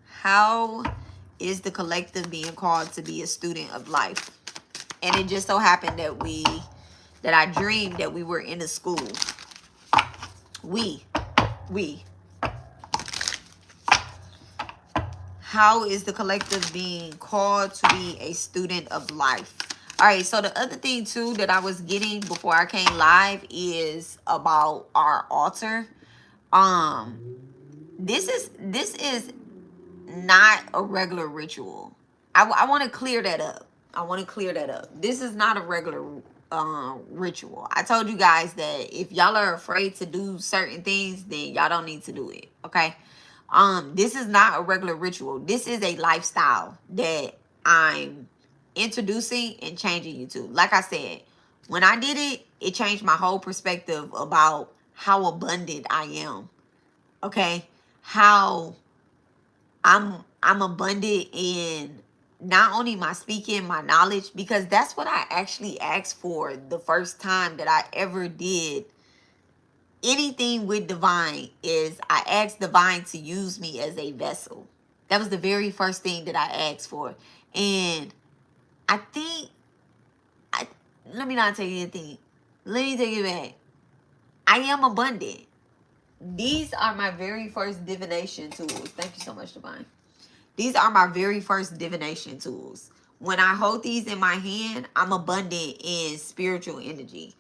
How is the collective being called to be a student of life? And it just so happened that I dreamed that we were in a school. We. How is the collective being called to be a student of life? All right, so the other thing too that I was getting before I came live is about our altar. This is not a regular ritual. I want to clear that up. This is not a regular ritual. I told you guys that if y'all are afraid to do certain things, then y'all don't need to do it. Okay. This is not a regular ritual. This is a lifestyle that I'm introducing and changing you to. Like I said, when I did it, it changed my whole perspective about how abundant I am. Okay. How I'm abundant in not only my speaking, my knowledge, because that's what I actually asked for the first time that I ever did anything with divine. Is I asked divine to use me as a vessel. That was the very first thing that I asked for. And I think, let me not tell you anything. Let me take it back. I am abundant. These are my very first divination tools. Thank you so much, divine. These are my very first divination tools. When I hold these in my hand, I'm abundant in spiritual energy.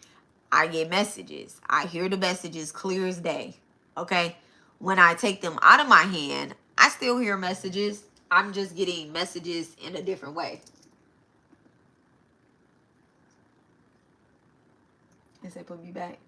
I get messages. I hear the messages clear as day. Okay? When I take them out of my hand, I still hear messages. I'm just getting messages in a different way. Guess they put me back.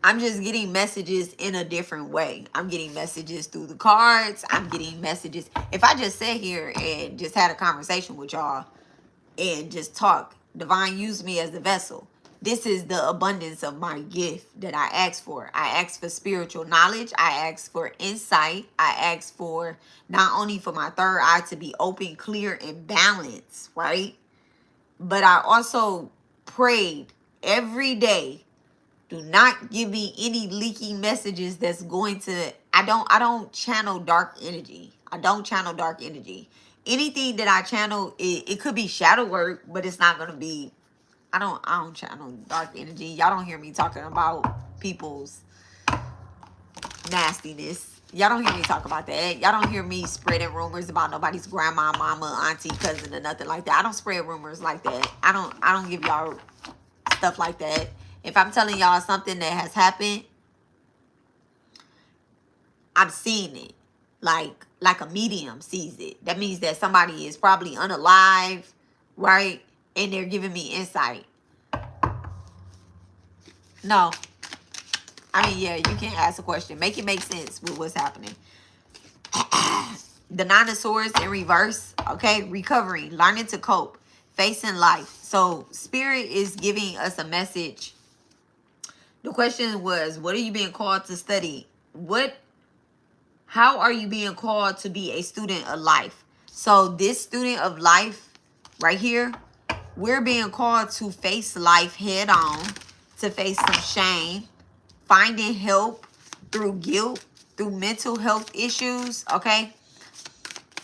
I'm just getting messages in a different way. I'm getting messages through the cards. I'm getting messages. If I just sat here and just had a conversation with y'all and just talk, divine use me as the vessel. This is the abundance of my gift that I asked for. I asked for spiritual knowledge. I asked for insight. I asked for not only for my third eye to be open, clear, and balanced, right? But I also prayed every day, do not give me any leaky messages that's going to, I don't channel dark energy. I don't channel dark energy. Anything that I channel, it could be shadow work, but it's not gonna be, I don't channel dark energy. Y'all don't hear me talking about people's nastiness. Y'all don't hear me talk about that. Y'all don't hear me spreading rumors about nobody's grandma, mama, auntie, cousin, or nothing like that. I don't spread rumors like that. I don't give y'all stuff like that. If I'm telling y'all something that has happened, I'm seeing it. Like a medium sees it. That means that somebody is probably unalive, right? And they're giving me insight. No. I mean, yeah, you can ask a question. Make it make sense with what's happening. The Nine of Swords in reverse. Okay, recovering, learning to cope, facing life. So Spirit is giving us a message. The question was, what are you being called to study? How are you being called to be a student of life? So this student of life right here, we're being called to face life head on, to face some shame, finding help through guilt, through mental health issues, okay?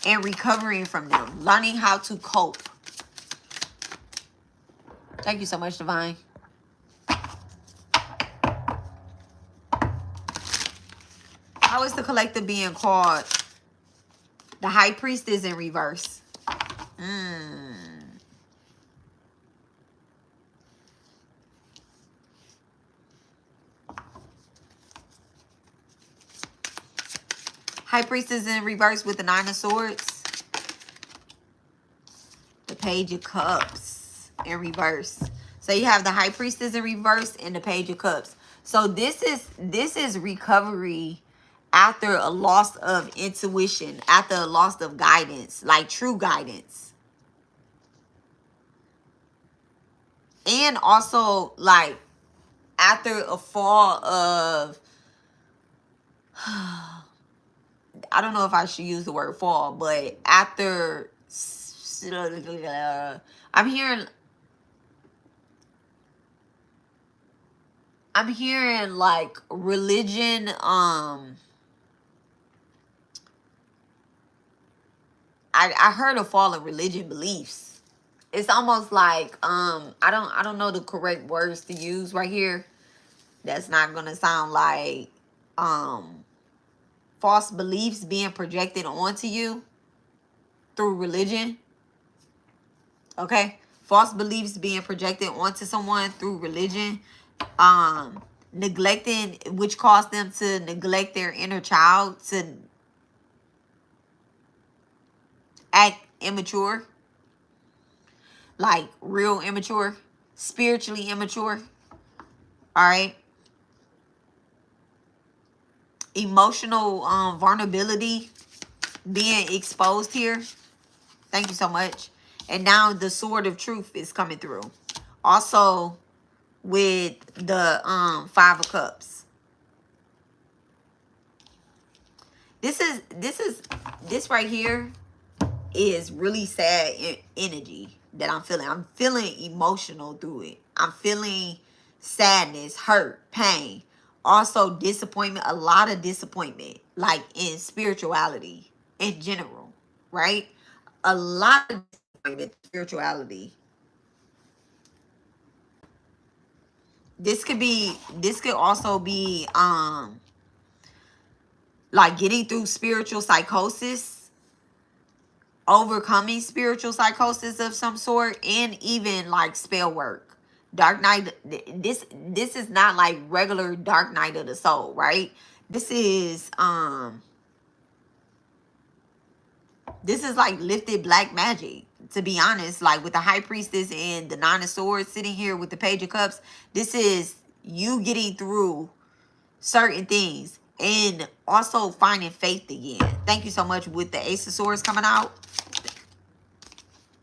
And recovering from them, learning how to cope. Thank you so much, Divine. How is the collective being called? The High Priestess in reverse. High Priestess in reverse with the Nine of Swords. The Page of Cups in reverse. So you have the High Priestess in reverse and the Page of Cups. So this is recovery after a loss of intuition, after a loss of guidance, like true guidance. And also like after a fall of, I don't know if I should use the word fall, but after, I'm hearing like religion, I heard a fall of religion beliefs. It's almost like I don't know the correct words to use right here. That's not gonna sound like false beliefs being projected onto you through religion. Okay? False beliefs being projected onto someone through religion. Neglecting, which caused them to neglect their inner child, to act immature, like real immature, spiritually immature. All right. Emotional vulnerability being exposed here. Thank you so much. And now the Sword of Truth is coming through. Also with the Five of Cups. This right here is really sad energy that I'm feeling. I'm feeling emotional through it. I'm feeling sadness, hurt, pain. Also disappointment, a lot of disappointment, like in spirituality in general, right? A lot of disappointment in spirituality. This could also be like getting through spiritual psychosis, overcoming spiritual psychosis of some sort, and even like spell work. Dark night, this is not like regular dark night of the soul, right? This is like lifted black magic, to be honest. Like with the high priestess and the nine of swords sitting here with the page of cups, this is you getting through certain things and also finding faith again. Thank you so much with the ace of swords coming out,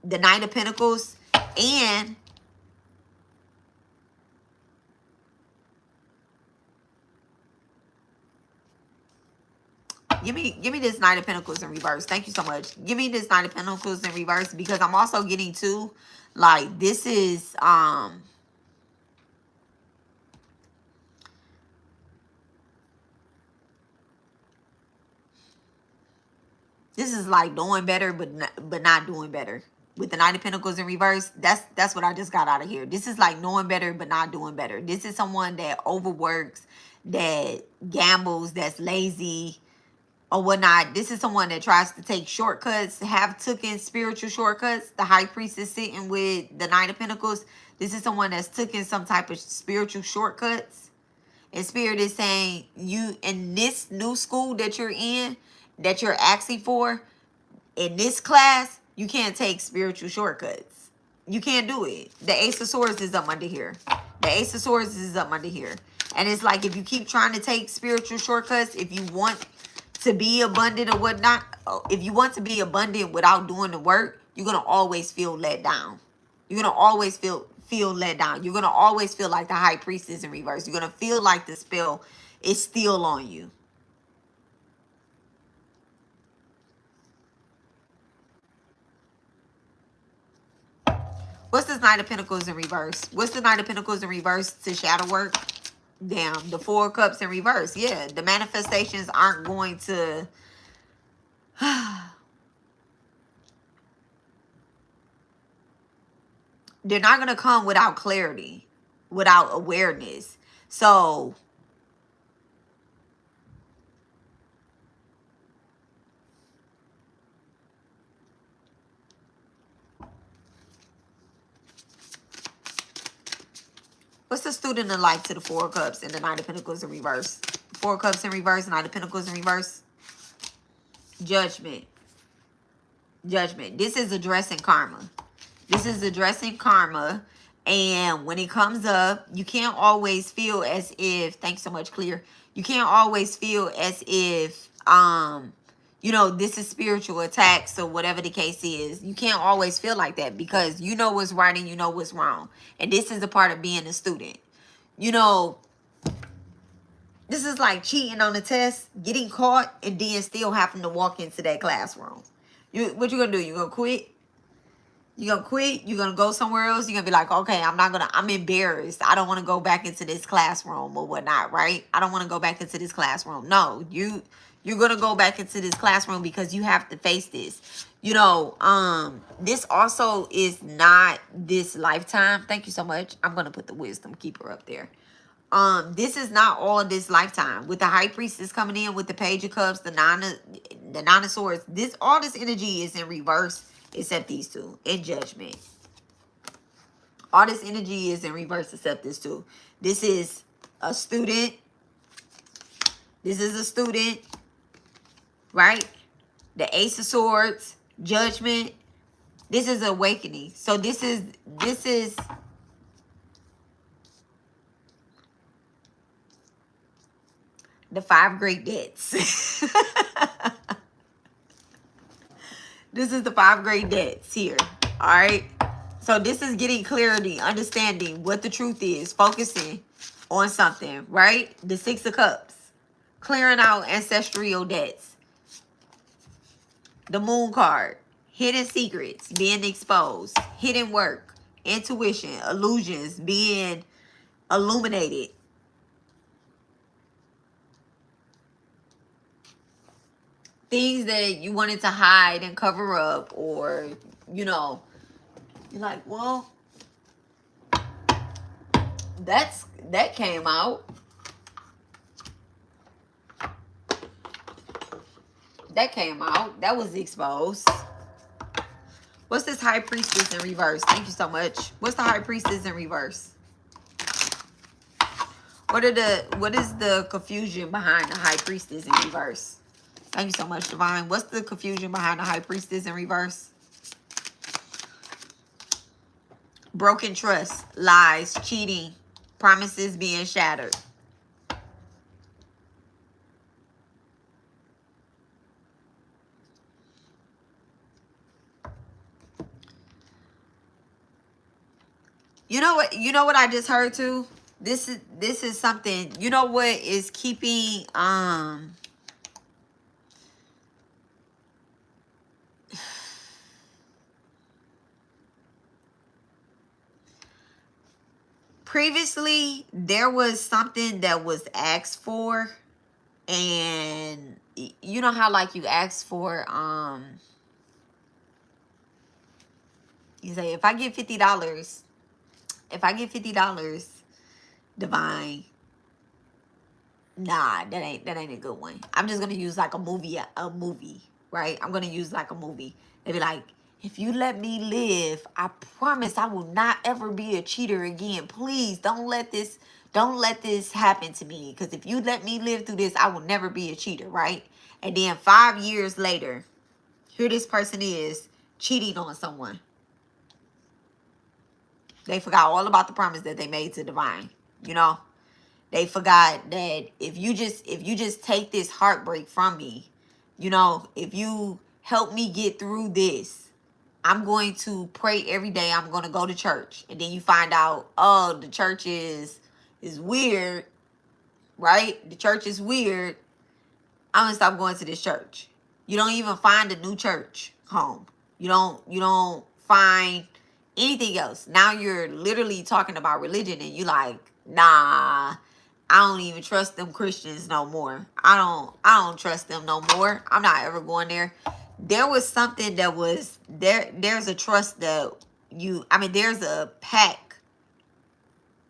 the knight of pentacles, and give me this knight of pentacles in reverse. Thank you so much. Give me this knight of pentacles in reverse, because I'm also getting to, like, this is like doing better, but not doing better. With the Knight of Pentacles in reverse, that's what I just got out of here. This is like knowing better, but not doing better. This is someone that overworks, that gambles, that's lazy, or whatnot. This is someone that tries to take shortcuts, have taken spiritual shortcuts. The High Priestess sitting with the Knight of Pentacles. This is someone that's taken some type of spiritual shortcuts. And Spirit is saying, you, in this new school that you're in, that you're asking for, in this class, you can't take spiritual shortcuts. You can't do it. The Ace of Swords is up under here. The Ace of Swords is up under here. And it's like, if you keep trying to take spiritual shortcuts, if you want to be abundant or whatnot, if you want to be abundant without doing the work, you're going to always feel let down. You're going to always feel let down. You're going to always feel like the High Priestess in reverse. You're going to feel like the spell is still on you. What's this Knight of Pentacles in reverse? What's the Knight of Pentacles in reverse to shadow work? Damn, the Four of Cups in reverse. Yeah, the manifestations aren't going to... They're not going to come without clarity, without awareness. So... what's the student of life to the Four of Cups and the Knight of Pentacles in reverse? Four of Cups in reverse, Knight of Pentacles in reverse. Judgment. Judgment. This is addressing karma. This is addressing karma. And when it comes up, you can't always feel as if, thanks so much, Clear. You can't always feel as if, you know, this is spiritual attacks or whatever the case is. You can't always feel like that, because you know what's right and you know what's wrong. And this is a part of being a student. You know, this is like cheating on the test, getting caught, and then still having to walk into that classroom. What you gonna do? You gonna quit? You gonna quit? You gonna go somewhere else? You gonna be like, okay, I'm embarrassed. I don't want to go back into this classroom or whatnot, right? I don't want to go back into this classroom. No, you're gonna go back into this classroom because you have to face this. You know, this also is not this lifetime. Thank you so much. I'm gonna put the Wisdom Keeper up there. This is not all this lifetime. With the High Priestess coming in with the Page of Cups, the Nine of Swords, all this energy is in reverse except these two, in Judgment. All this energy is in reverse except this two. This is a student. This is a student, right? The Ace of Swords, Judgment. This is awakening. So this is the 5 great debts. This is the 5 great debts here. All right. So this is getting clarity, understanding what the truth is, focusing on something, right? The 6 of Cups, clearing out ancestral debts. The Moon card, hidden secrets being exposed, hidden work, intuition, illusions being illuminated. Things that you wanted to hide and cover up, or, you know, you're like, well, that came out. That came out. That was exposed. What's this High Priestess in reverse? Thank you so much. What's the High Priestess in reverse? What is the confusion behind the High Priestess in reverse? Thank you so much, Divine. What's the confusion behind the High Priestess in reverse? Broken trust, lies, cheating, promises being shattered. You know what? You know what I just heard too? This is something. You know what is keeping previously there was something that was asked for, and you know how like you ask for you say, if I get $50, Divine, nah, that ain't a good one. I'm just gonna use like a movie, right? I'm gonna use like a movie. They be like, if you let me live, I promise I will not ever be a cheater again. Please don't let this happen to me. Because if you let me live through this, I will never be a cheater, right? And then 5 years later, here this person is cheating on someone. They forgot all about the promise that they made to Divine. You know, they forgot that if you just take this heartbreak from me, you know, if you help me get through this, I'm going to pray every day. I'm going to go to church. And then you find out, oh, the church is weird, right? The church is weird. I'm going to stop going to this church. You don't even find a new church home. You don't find anything else. Now you're literally talking about religion and you like, nah, I don't even trust them Christians no more. I don't trust them no more. I'm not ever going there. There was something that was there. There's a trust that there's a pact,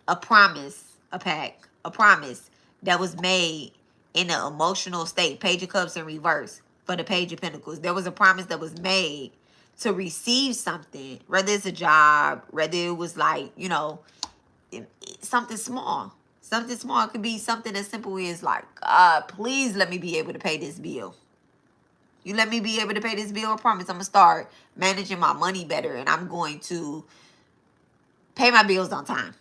a promise that was made in an emotional state. Page of Cups in reverse for the Page of Pentacles. There was a promise that was made to receive something, whether it's a job, whether it was like, you know, something small. Something small. It could be something as simple as like, please let me be able to pay this bill. You let me be able to pay this bill, I promise I'm going to start managing my money better and I'm going to pay my bills on time.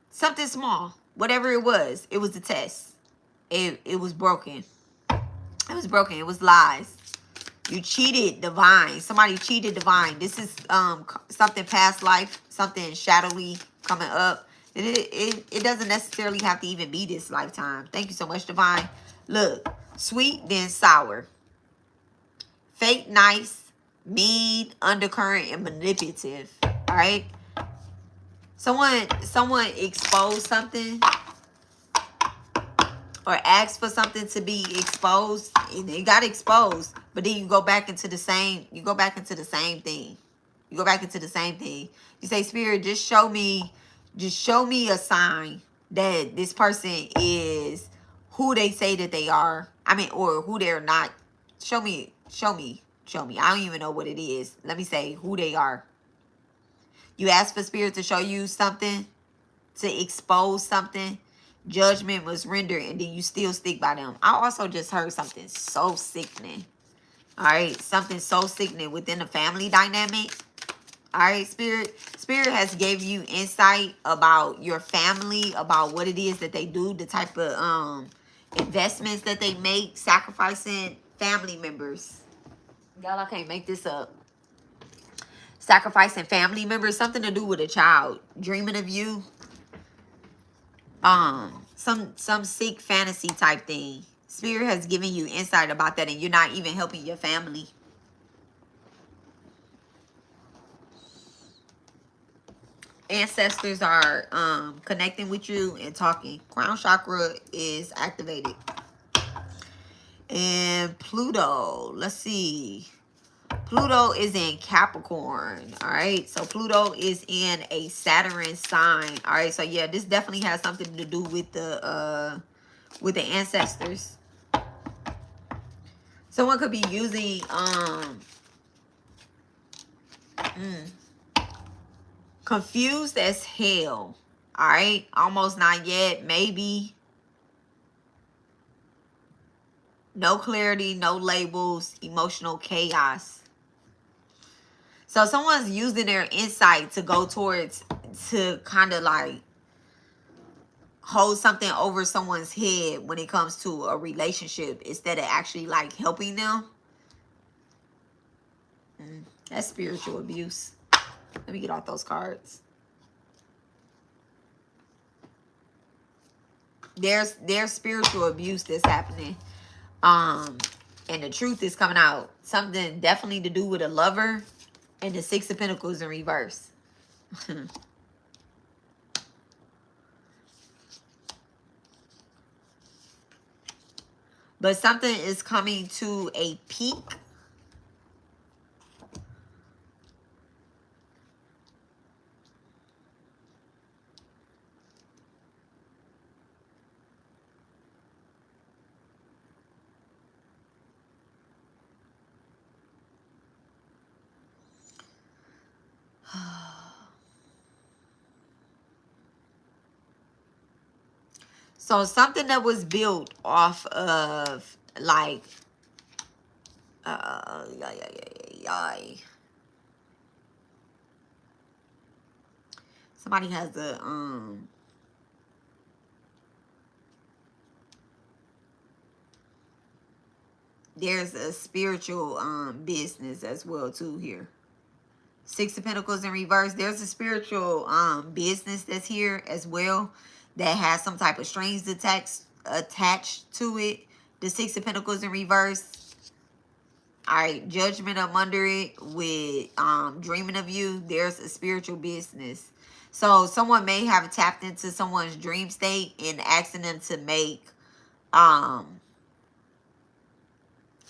Something small. Whatever it was a test. It was broken. It was broken. It was lies. You cheated Divine. Somebody cheated Divine. This is something past life, something shadowy coming up. It doesn't necessarily have to even be this lifetime. Thank you so much, Divine. Look, sweet then sour. Fake nice, mean, undercurrent, and manipulative. All right. Someone exposed something or asked for something to be exposed, and it got exposed. But then you go back into the same. You go back into the same thing. You go back into the same thing. You say, Spirit, just show me a sign that this person is who they say that they are. I mean, or who they're not. Show me. I don't even know what it is. Let me say who they are. You ask for Spirit to show you something, to expose something. Judgment was rendered, and then you still stick by them. I also just heard something so sickening. All right, something so sickening within the family dynamic. All right, Spirit has gave you insight about your family, about what it is that they do, the type of investments that they make, sacrificing family members. Y'all, I can't make this up. Sacrificing family members, something to do with a child dreaming of you. Some sick fantasy type thing. Spirit has given you insight about that, and you're not even helping your family. Ancestors are connecting with you and talking. Crown chakra is activated. And Pluto, let's see. Pluto is in Capricorn, all right? So Pluto is in a Saturn sign, all right? So yeah, this definitely has something to do with the ancestors. Someone could be using confused as hell. All right, almost not yet, maybe. No clarity, no labels, emotional chaos. So someone's using their insight to go towards, to kind of like hold something over someone's head when it comes to a relationship instead of actually like helping them. That's spiritual abuse. Let me get off those cards. There's spiritual abuse that's happening. And the truth is coming out. Something definitely to do with a lover and the Six of Pentacles in reverse. But something is coming to a peak. So something that was built off of like somebody has a there's a spiritual business as well too here. Six of Pentacles in reverse. There's a spiritual business that's here as well that has some type of strings attached to it. The Six of Pentacles in reverse. All right, judgment up under it with dreaming of you. There's a spiritual business. So someone may have tapped into someone's dream state and asking them to make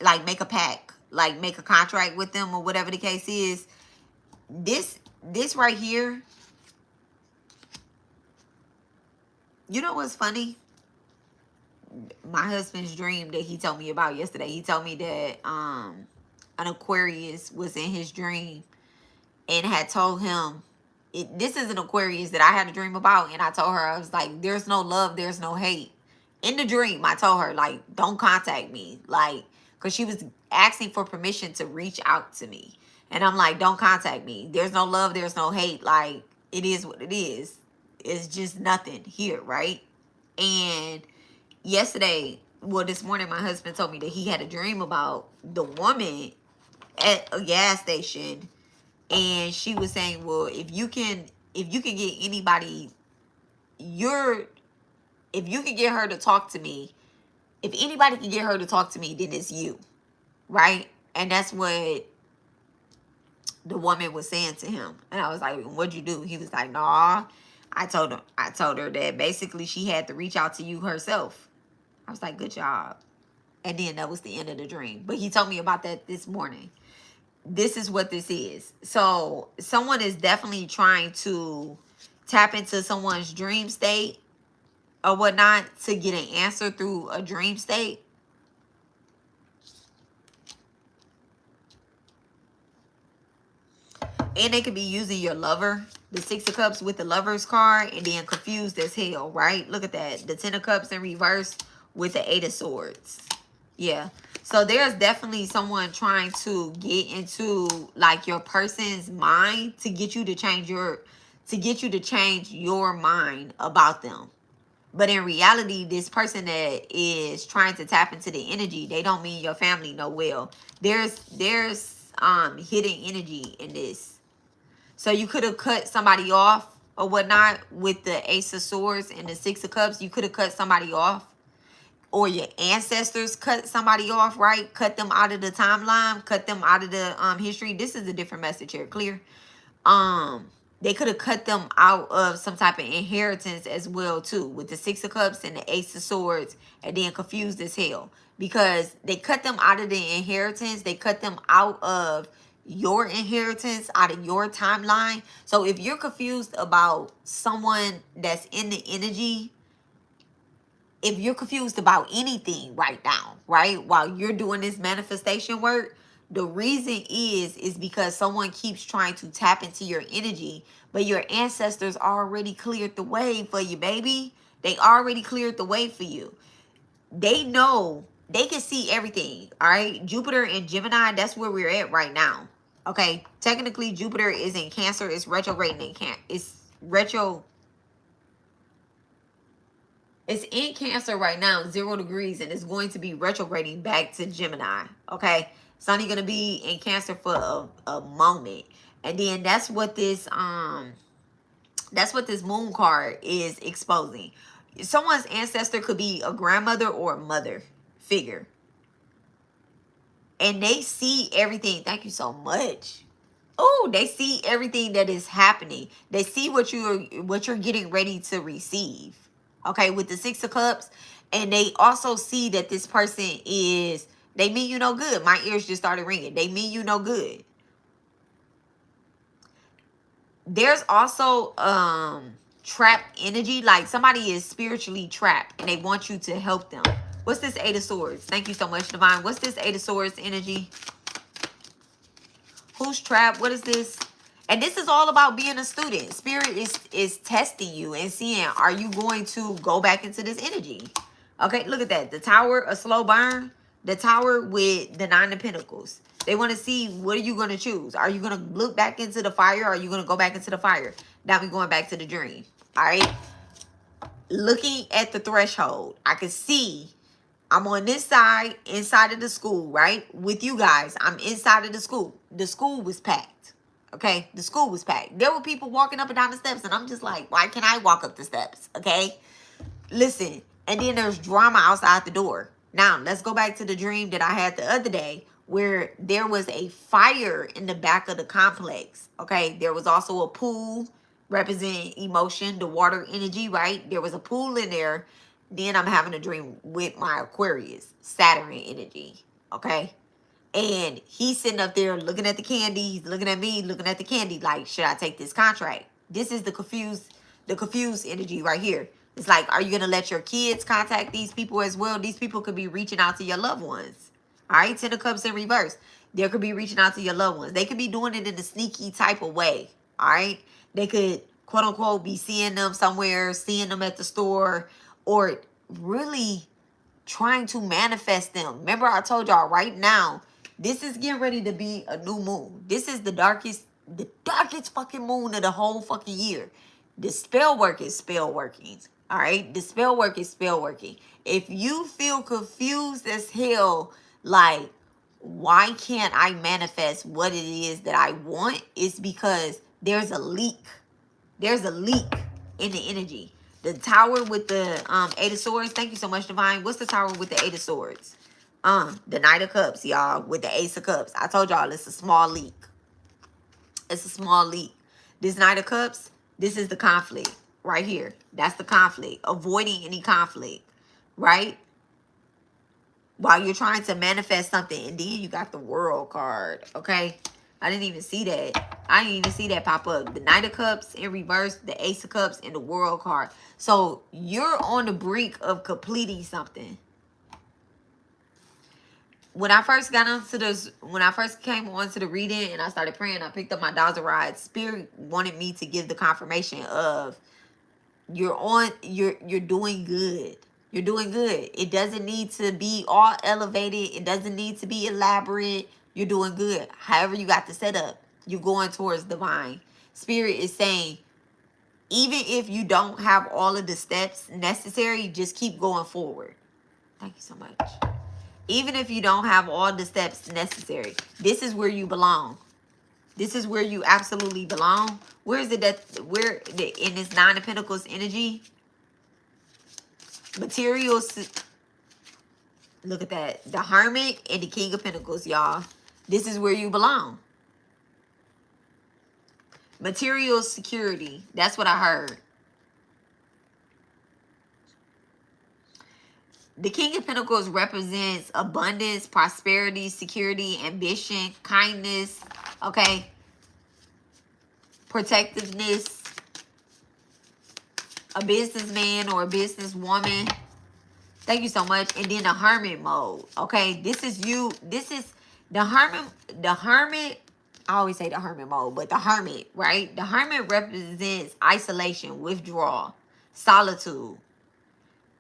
like make a pact, like make a contract with them or whatever the case is. This right here, you know what's funny? My husband's dream that he told me about yesterday. He told me that an Aquarius was in his dream and had told him, this is an Aquarius that I had a dream about, and I told her, I was like, there's no love, there's no hate. In the dream, I told her, like, don't contact me. Like, because she was asking for permission to reach out to me. And I'm like, don't contact me. There's no love, there's no hate. Like, it is what it is. It's just nothing here, right? And yesterday, well, this morning, my husband told me that he had a dream about the woman at a gas station. And she was saying, well, if you can get anybody, if you can get her to talk to me, if anybody can get her to talk to me, then it's you, right? And that's what the woman was saying to him. And I was like, what'd you do? He was like, nah. I told her that basically she had to reach out to you herself. I was like, good job. And then that was the end of the dream. But he told me about that this morning. This is what this is. So someone is definitely trying to tap into someone's dream state or whatnot to get an answer through a dream state. And they could be using your lover, the Six of Cups with the Lover's card, and then confused as hell, right? Look at that. The Ten of Cups in reverse with the Eight of Swords. Yeah. So there's definitely someone trying to get into like your person's mind to get you to change your mind about them. But in reality, this person that is trying to tap into the energy, they don't mean your family no well. There's hidden energy in this. So you could have cut somebody off or whatnot with the Ace of Swords and the Six of Cups. You could have cut somebody off. Or your ancestors cut somebody off, right? Cut them out of the timeline. Cut them out of the history. This is a different message here. Clear? They could have cut them out of some type of inheritance as well, too. With the Six of Cups and the Ace of Swords. And then confused as hell. Because they cut them out of the inheritance. They cut them out of your inheritance, out of your timeline. So if you're confused about someone that's in the energy if you're confused about anything right now, right, while you're doing this manifestation work, the reason is because someone keeps trying to tap into your energy, but your ancestors already cleared the way for you, baby. They already cleared the way for you. They know, they can see everything, all right? Jupiter and Gemini, that's where we're at right now, okay? Technically, Jupiter is in Cancer. It's retrograding in Cancer. It's in Cancer right now, 0 degrees, and it's going to be retrograding back to Gemini, okay? It's only going to be in Cancer for a moment. And then that's what this moon card is exposing. Someone's ancestor could be a grandmother or a mother figure. And they see everything. Thank you so much. Oh, they see everything that is happening. They see what you're getting ready to receive. Okay, with the 6 of Cups. And they also see that this person is, they mean you no good. My ears just started ringing. They mean you no good. There's also trapped energy. Like somebody is spiritually trapped and they want you to help them. What's this 8 of Swords? Thank you so much, Divine. What's this 8 of Swords energy? Who's trapped? What is this? And this is all about being a student. Spirit is testing you and seeing, are you going to go back into this energy? Okay, look at that. The Tower, a slow burn. The Tower with the 9 of Pentacles. They want to see, what are you going to choose? Are you going to look back into the fire, or are you going to go back into the fire? Now we're going back to the dream. All right. Looking at the threshold, I can see I'm on this side, inside of the school, right? With you guys, I'm inside of the school. The school was packed. Okay, the school was packed. There were people walking up and down the steps, and I'm just like, why can't I walk up the steps? Okay, listen. And then there's drama outside the door. Now, let's go back to the dream that I had the other day, where there was a fire in the back of the complex. Okay, there was also a pool representing emotion, the water energy, right? There was a pool in there. Then I'm having a dream with my Aquarius, Saturn energy, okay? And he's sitting up there looking at the candy. He's looking at me, looking at the candy, like, should I take this contract? This is the confused energy right here. It's like, are you going to let your kids contact these people as well? These people could be reaching out to your loved ones. All right, 10 of Cups in reverse. They could be reaching out to your loved ones. They could be doing it in a sneaky type of way, all right? They could, quote unquote, be seeing them somewhere, seeing them at the store, or really trying to manifest them. Remember, I told y'all right now, this is getting ready to be a new moon. This is the darkest fucking moon of the whole fucking year. The spell work is spell working. All right, the spell work is spell working. If you feel confused as hell, like, why can't I manifest what it is that I want? It's because there's a leak. There's a leak in the energy. The Tower with the 8 of Swords. Thank you so much, Divine. What's the Tower with the 8 of Swords? The Knight of Cups, y'all, with the Ace of Cups. I told y'all it's a small leak. It's a small leak. This Knight of Cups, this is the conflict right here. That's the conflict. Avoiding any conflict, right? While you're trying to manifest something. And then you got the World card, okay? I didn't even see that. I didn't even see that pop up. The Knight of Cups in reverse, the Ace of Cups, and the World card. So you're on the brink of completing something. When I first got onto this, when I first came onto the reading and I started praying, I picked up my Dazaride. Spirit wanted me to give the confirmation of you're doing good. You're doing good. It doesn't need to be all elevated. It doesn't need to be elaborate. You're doing good. However you got the setup, you're going towards divine. Spirit is saying, even if you don't have all of the steps necessary, just keep going forward. Thank you so much. Even if you don't have all the steps necessary, this is where you belong. This is where you absolutely belong. Where is it that, in this 9 of Pentacles energy? Materials. Look at that. The Hermit and the King of Pentacles, y'all. This is where you belong. Material security. That's what I heard. The King of Pentacles represents abundance, prosperity, security, ambition, kindness, okay? Protectiveness. A businessman or a businesswoman. Thank you so much. And then the hermit mode. Okay, this is you. This is the hermit. The hermit. I always say the hermit mode, but the hermit, right? The hermit represents isolation, withdrawal, solitude.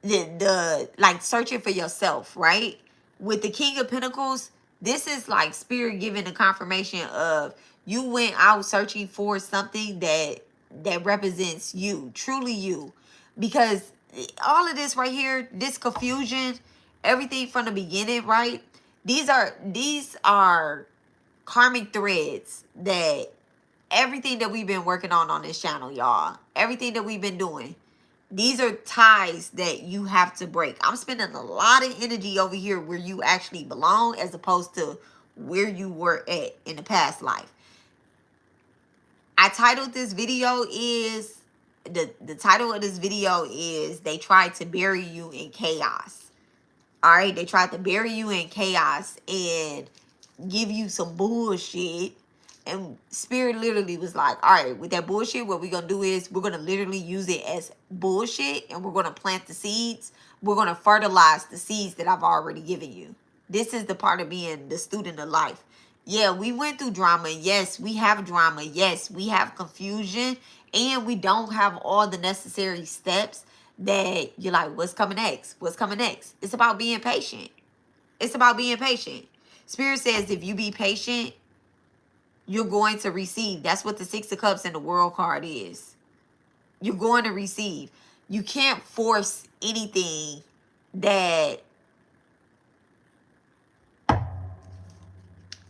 The like searching for yourself, right? With the King of Pentacles, this is like spirit giving a confirmation of you went out searching for something that represents you, truly you. Because all of this right here, this confusion, everything from the beginning, right? These are karmic threads that everything that we've been working on this channel, y'all. Everything that we've been doing. These are ties that you have to break. I'm spending a lot of energy over here where you actually belong as opposed to where you were at in the past life. I titled this video is, the title of this video is They Tried to Bury You in Chaos. All right, they tried to bury you in chaos and give you some bullshit. And spirit literally was like, all right, with that bullshit, what we're going to do is we're going to literally use it as bullshit. And we're going to plant the seeds. We're going to fertilize the seeds that I've already given you. This is the part of being the student of life. Yeah, we went through drama. Yes, we have drama. Yes, we have confusion. And we don't have all the necessary steps that you're like, what's coming next? What's coming next? It's about being patient. It's about being patient. Spirit says if you be patient, you're going to receive. That's what the Six of Cups and the World card is. You're going to receive. You can't force anything that...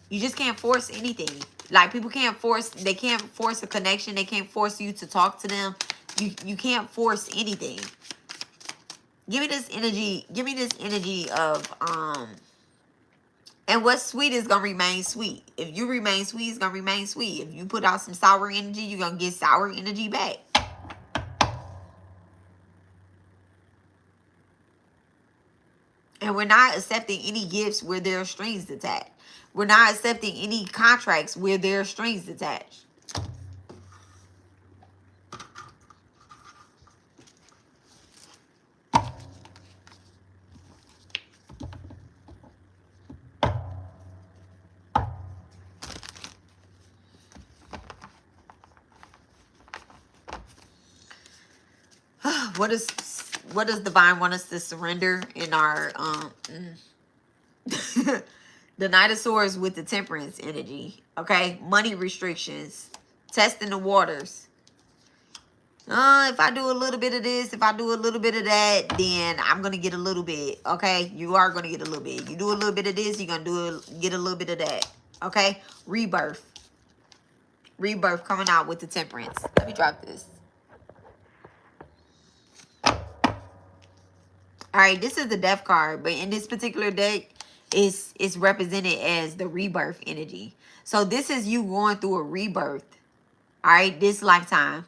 You just can't force anything. Like, people can't force... They can't force a connection. They can't force you to talk to them. You can't force anything. Give me this energy. Give me this energy of... And what's sweet is going to remain sweet. If you remain sweet, it's going to remain sweet. If you put out some sour energy, you're going to get sour energy back. And we're not accepting any gifts where there are strings attached. We're not accepting any contracts where there are strings attached. What does divine want us to surrender in our the Knight of Swords with the Temperance energy? Okay, money restrictions, testing the waters. If I do a little bit of this, if I do a little bit of that, then I'm gonna get a little bit. Okay, you are gonna get a little bit. You do a little bit of this, you're gonna get a little bit of that. Okay, rebirth coming out with the Temperance. Let me drop this. All right, this is the Death card, but in this particular deck, it's represented as the rebirth energy. So this is you going through a rebirth. All right, this lifetime.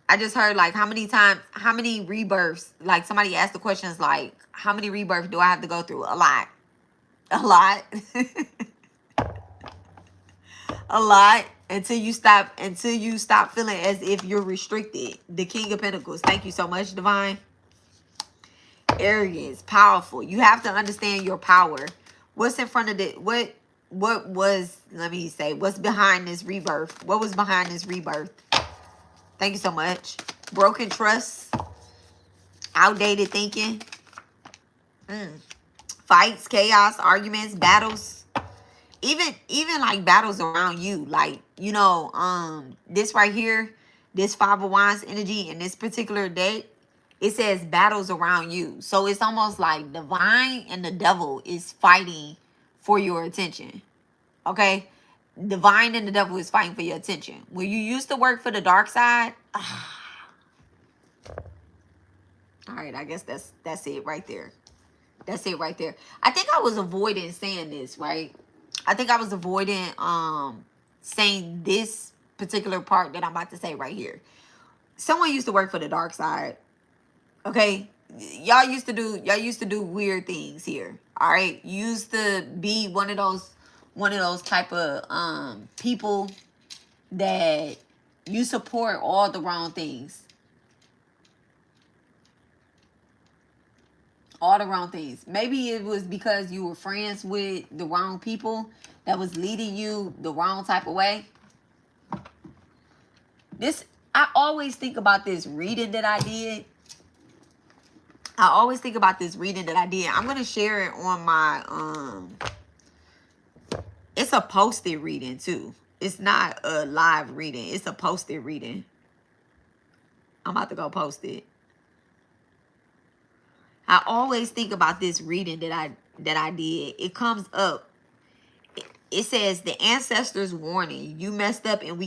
I just heard like how many rebirths? Like somebody asked the questions like, how many rebirths do I have to go through? A lot. A lot. A lot. Until you stop feeling as if you're restricted. The King of Pentacles. Thank you so much, Divine. Arrogance, powerful. You have to understand your power. What's in front of it? What was, let me say, what's behind this rebirth? What was behind this rebirth? Thank you so much. Broken trust. Outdated thinking. Fights, chaos, arguments, battles. Even like battles around you. Like, you know, this right here, this Five of Wands energy in this particular deck, it says battles around you. So it's almost like divine and the devil is fighting for your attention. Okay? Divine and the devil is fighting for your attention. When you used to work for the dark side, all right, I guess that's it right there. That's it right there. I think I was avoiding saying this, right? I think I was avoiding saying this particular part that I'm about to say right here. Someone used to work for the dark side. Okay? Y'all used to do weird things here. All right? You used to be one of those type of people that you support all the wrong things. All the wrong things. Maybe it was because you were friends with the wrong people that was leading you the wrong type of way. I always think about this reading that I did. I'm going to share it on my, it's a posted reading too. It's not a live reading. It's a posted reading. I'm about to go post it. I always think about this reading that I did. It comes up. It says, the ancestors warning, you messed up and we